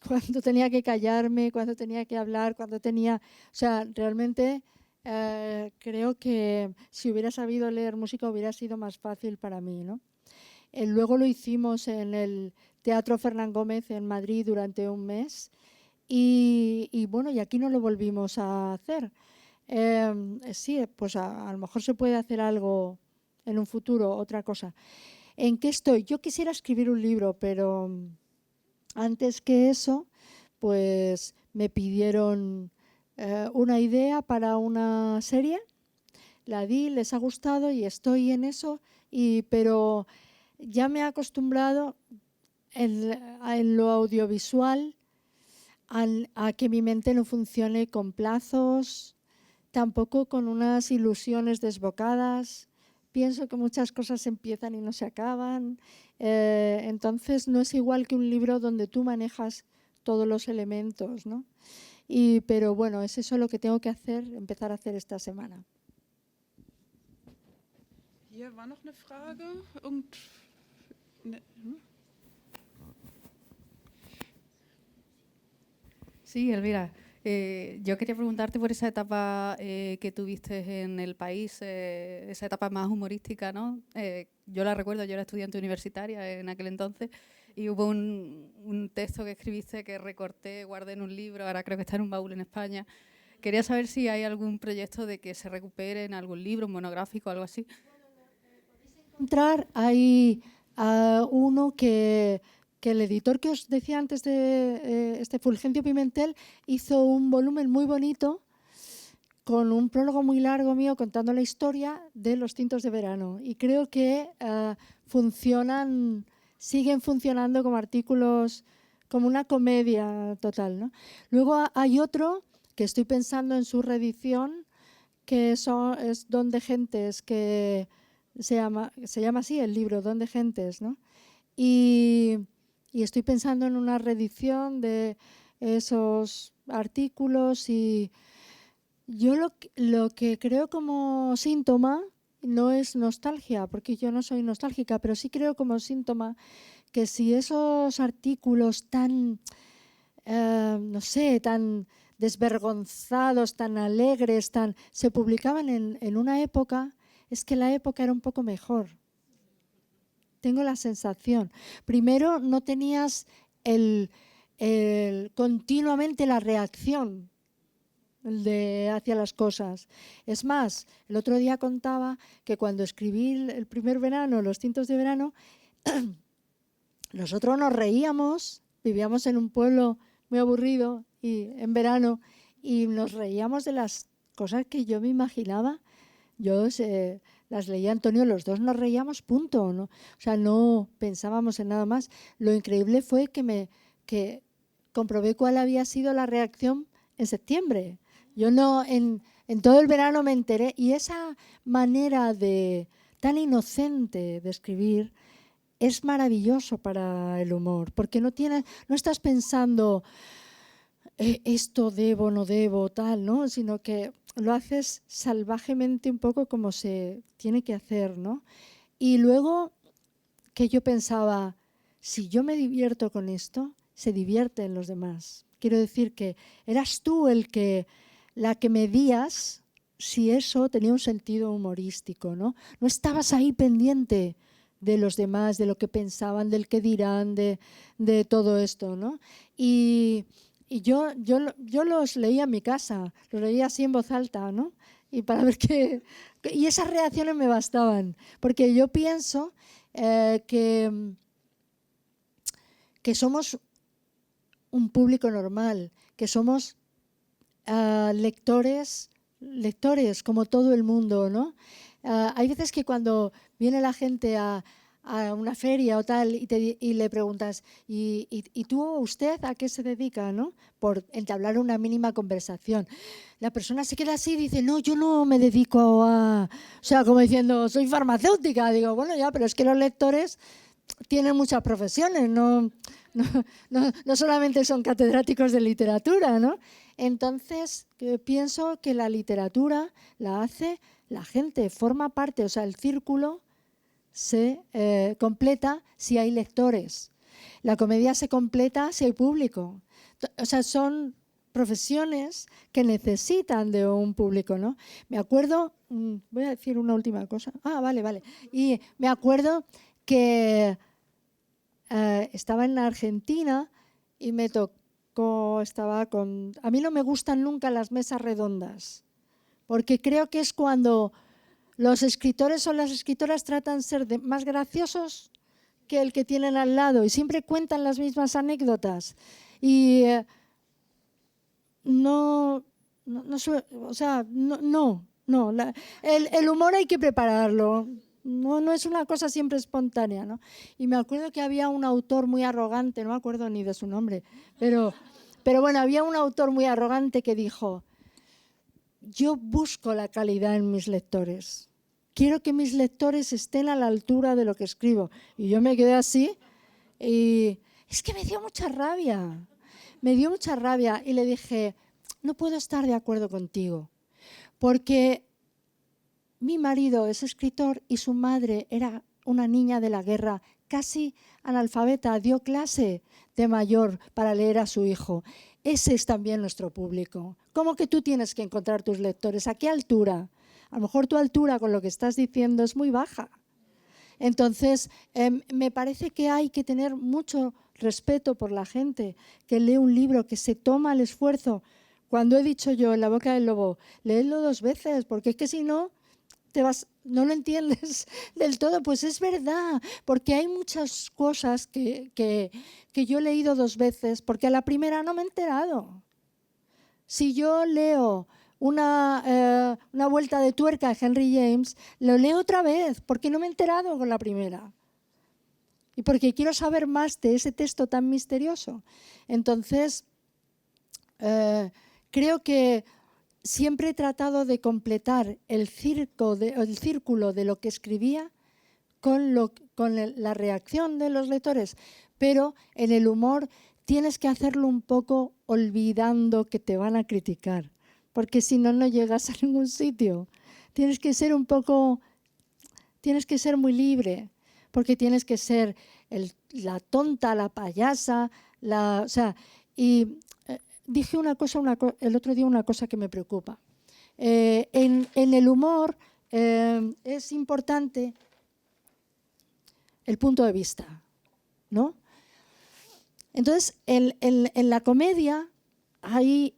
cuándo tenía que callarme, cuándo tenía que hablar, o sea, realmente creo que si hubiera sabido leer música hubiera sido más fácil para mí, ¿no? Luego lo hicimos en el Teatro Fernán Gómez en Madrid durante un mes y bueno, y aquí no lo volvimos a hacer. Sí, pues a lo mejor se puede hacer algo en un futuro, otra cosa. ¿En qué estoy? Yo quisiera escribir un libro, pero antes que eso, pues me pidieron una idea para una serie, la di, les ha gustado y estoy en eso, pero ya me he acostumbrado en lo audiovisual a que mi mente no funcione con plazos, tampoco con unas ilusiones desbocadas. Pienso que muchas cosas empiezan y no se acaban, entonces no es igual que un libro donde tú manejas todos los elementos, ¿no? Pero bueno, es eso lo que tengo que empezar a hacer esta semana. Hier war noch eine Frage. Sí, Elvira. Yo quería preguntarte por esa etapa que tuviste en el país, esa etapa más humorística, ¿no? Yo la recuerdo, yo era estudiante universitaria en aquel entonces y hubo un texto que escribiste que recorté, guardé en un libro, ahora creo que está en un baúl en España. Quería saber si hay algún proyecto de que se recupere en algún libro, un monográfico, algo así. Hay uno que el editor que os decía antes de Fulgencio Pimentel hizo un volumen muy bonito con un prólogo muy largo mío contando la historia de los tintos de verano y creo que siguen funcionando como artículos, como una comedia total, ¿no? Luego hay otro que estoy pensando en su reedición que es Don de Gentes, que se llama así el libro, Don de Gentes, ¿no? Y estoy pensando en una reedición de esos artículos, y yo lo que creo como síntoma no es nostalgia, porque yo no soy nostálgica, pero sí creo como síntoma que si esos artículos tan, no sé, tan desvergonzados, tan alegres, se publicaban en una época, es que la época era un poco mejor. Tengo la sensación. Primero, no tenías continuamente la reacción hacia las cosas. Es más, el otro día contaba que cuando escribí el primer verano, Los tintos de verano, nosotros nos reíamos, vivíamos en un pueblo muy aburrido y en verano, y nos reíamos de las cosas que yo me imaginaba. Yo las leía Antonio, los dos nos reíamos, punto, ¿no? O sea, no pensábamos en nada más. Lo increíble fue que comprobé cuál había sido la reacción en septiembre. Yo no, en todo el verano me enteré, y esa manera tan inocente de escribir es maravilloso para el humor, porque no estás pensando esto debo, no debo, tal, ¿no? Sino que lo haces salvajemente, un poco como se tiene que hacer, ¿no? Y luego que yo pensaba, si yo me divierto con esto, se divierten los demás. Quiero decir que eras tú la que medías si eso tenía un sentido humorístico, ¿no? No estabas ahí pendiente de los demás, de lo que pensaban, del que dirán, de todo esto, ¿no? Y yo los leía en mi casa, los leía así en voz alta, ¿no? Y para ver y esas reacciones me bastaban, porque yo pienso que somos un público normal, que somos lectores como todo el mundo, ¿no? Hay veces que cuando viene la gente a una feria o tal y le preguntas, ¿y tú o usted a qué se dedica? ¿No? Por entablar una mínima conversación. La persona se queda así y dice, no, yo no me dedico a... O sea, como diciendo, soy farmacéutica. Digo, bueno, ya, pero es que los lectores tienen muchas profesiones, no solamente son catedráticos de literatura, ¿no? Entonces, pienso que la literatura la hace la gente, forma parte, o sea, el círculo se completa si hay lectores. La comedia se completa si hay público. O sea, son profesiones que necesitan de un público, ¿no? Me acuerdo, voy a decir una última cosa. Vale. Y me acuerdo que estaba en Argentina y me tocó, a mí no me gustan nunca las mesas redondas, porque creo que es cuando los escritores o las escritoras tratan de ser más graciosos que el que tienen al lado y siempre cuentan las mismas anécdotas. Y el humor hay que prepararlo. No es una cosa siempre espontánea, ¿no? Y me acuerdo que había un autor muy arrogante, no me acuerdo ni de su nombre, pero bueno, había un autor muy arrogante que dijo, yo busco la calidad en mis lectores. Quiero que mis lectores estén a la altura de lo que escribo. Y yo me quedé así y es que me dio mucha rabia. Y le dije, no puedo estar de acuerdo contigo, porque mi marido es escritor y su madre era una niña de la guerra, casi analfabeta, dio clase de mayor para leer a su hijo. Ese es también nuestro público. ¿Cómo que tú tienes que encontrar tus lectores? ¿A qué altura? A lo mejor tu altura con lo que estás diciendo es muy baja. Entonces, me parece que hay que tener mucho respeto por la gente que lee un libro, que se toma el esfuerzo. Cuando he dicho yo en La boca del lobo, léelo 2 veces, porque es que si no, no lo entiendes del todo. Pues es verdad, porque hay muchas cosas que yo he leído 2 veces, porque a la primera no me he enterado. Si yo leo una vuelta de tuerca de Henry James, lo leo otra vez, porque no me he enterado con la primera. Y porque quiero saber más de ese texto tan misterioso. Entonces, creo que siempre he tratado de completar el círculo de lo que escribía con la reacción de los lectores, pero en el humor tienes que hacerlo un poco olvidando que te van a criticar, porque si no, no llegas a ningún sitio. Tienes que ser muy libre, porque tienes que ser la tonta, la payasa, dije el otro día una cosa que me preocupa. En el humor es importante el punto de vista, ¿no? Entonces, en la comedia ahí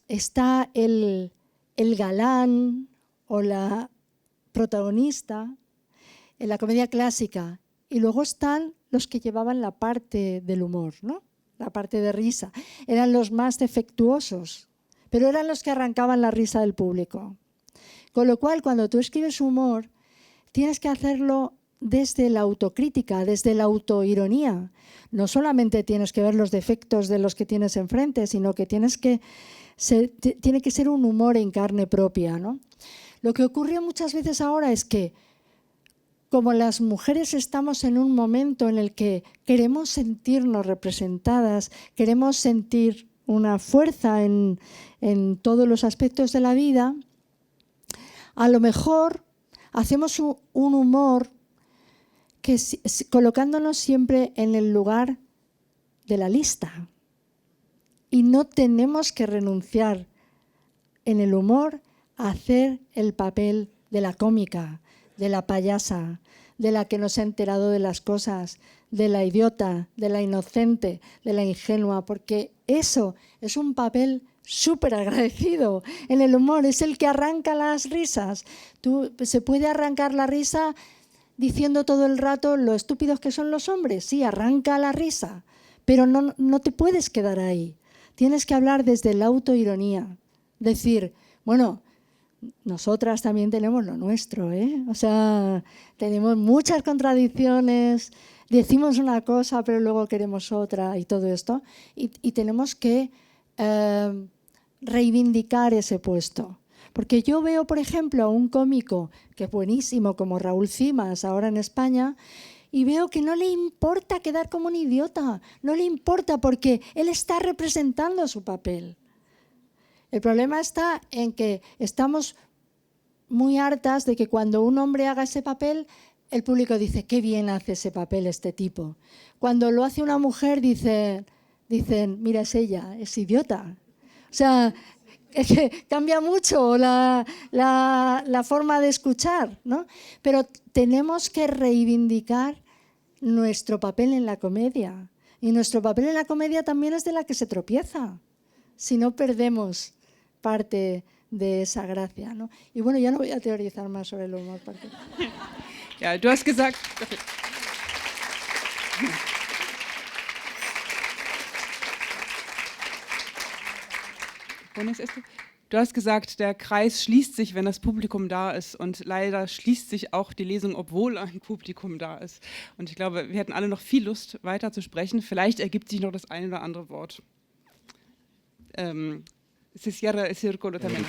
está el galán o la protagonista en la comedia clásica, y luego están los que llevaban la parte del humor, ¿no? La parte de risa. Eran los más defectuosos, pero eran los que arrancaban la risa del público. Con lo cual, cuando tú escribes humor, tienes que hacerlo desde la autocrítica, desde la autoironía. No solamente tienes que ver los defectos de los que tienes enfrente, sino que tiene que ser un humor en carne propia, ¿no? Lo que ocurre muchas veces ahora es que, como las mujeres estamos en un momento en el que queremos sentirnos representadas, queremos sentir una fuerza en todos los aspectos de la vida, a lo mejor hacemos un humor que colocándonos siempre en el lugar de la lista. Y no tenemos que renunciar en el humor a hacer el papel de la cómica, de la payasa, de la que no se ha enterado de las cosas, de la idiota, de la inocente, de la ingenua, porque eso es un papel súper agradecido. En el humor es el que arranca las risas. Se puede arrancar la risa diciendo todo el rato lo estúpidos que son los hombres. Sí, arranca la risa, pero no te puedes quedar ahí. Tienes que hablar desde la autoironía. Decir, bueno, nosotras también tenemos lo nuestro, ¿eh? O sea, tenemos muchas contradicciones, decimos una cosa pero luego queremos otra y todo esto. Y tenemos que reivindicar ese puesto. Porque yo veo, por ejemplo, a un cómico que es buenísimo, como Raúl Cimas, ahora en España, y veo que no le importa quedar como un idiota, no le importa porque él está representando su papel. El problema está en que estamos muy hartas de que cuando un hombre haga ese papel, el público dice, qué bien hace ese papel este tipo. Cuando lo hace una mujer, dicen, mira, es ella, es idiota. O sea, es que cambia mucho la forma de escuchar, ¿no? Pero tenemos que reivindicar nuestro papel en la comedia. Y nuestro papel en la comedia también es de la que se tropieza. Si no perdemos parte de esa gracia, ¿no? Y bueno, ya no voy a teorizar más sobre el humor. Porque... Ja, du hast gesagt... Du hast gesagt, der Kreis schließt sich, wenn das Publikum da ist, und leider schließt sich auch die Lesung, obwohl ein Publikum da ist. Und ich glaube, wir hätten alle noch viel Lust, weiter zu sprechen. Vielleicht ergibt sich noch das eine oder andere Wort. Si cierra el círculo también.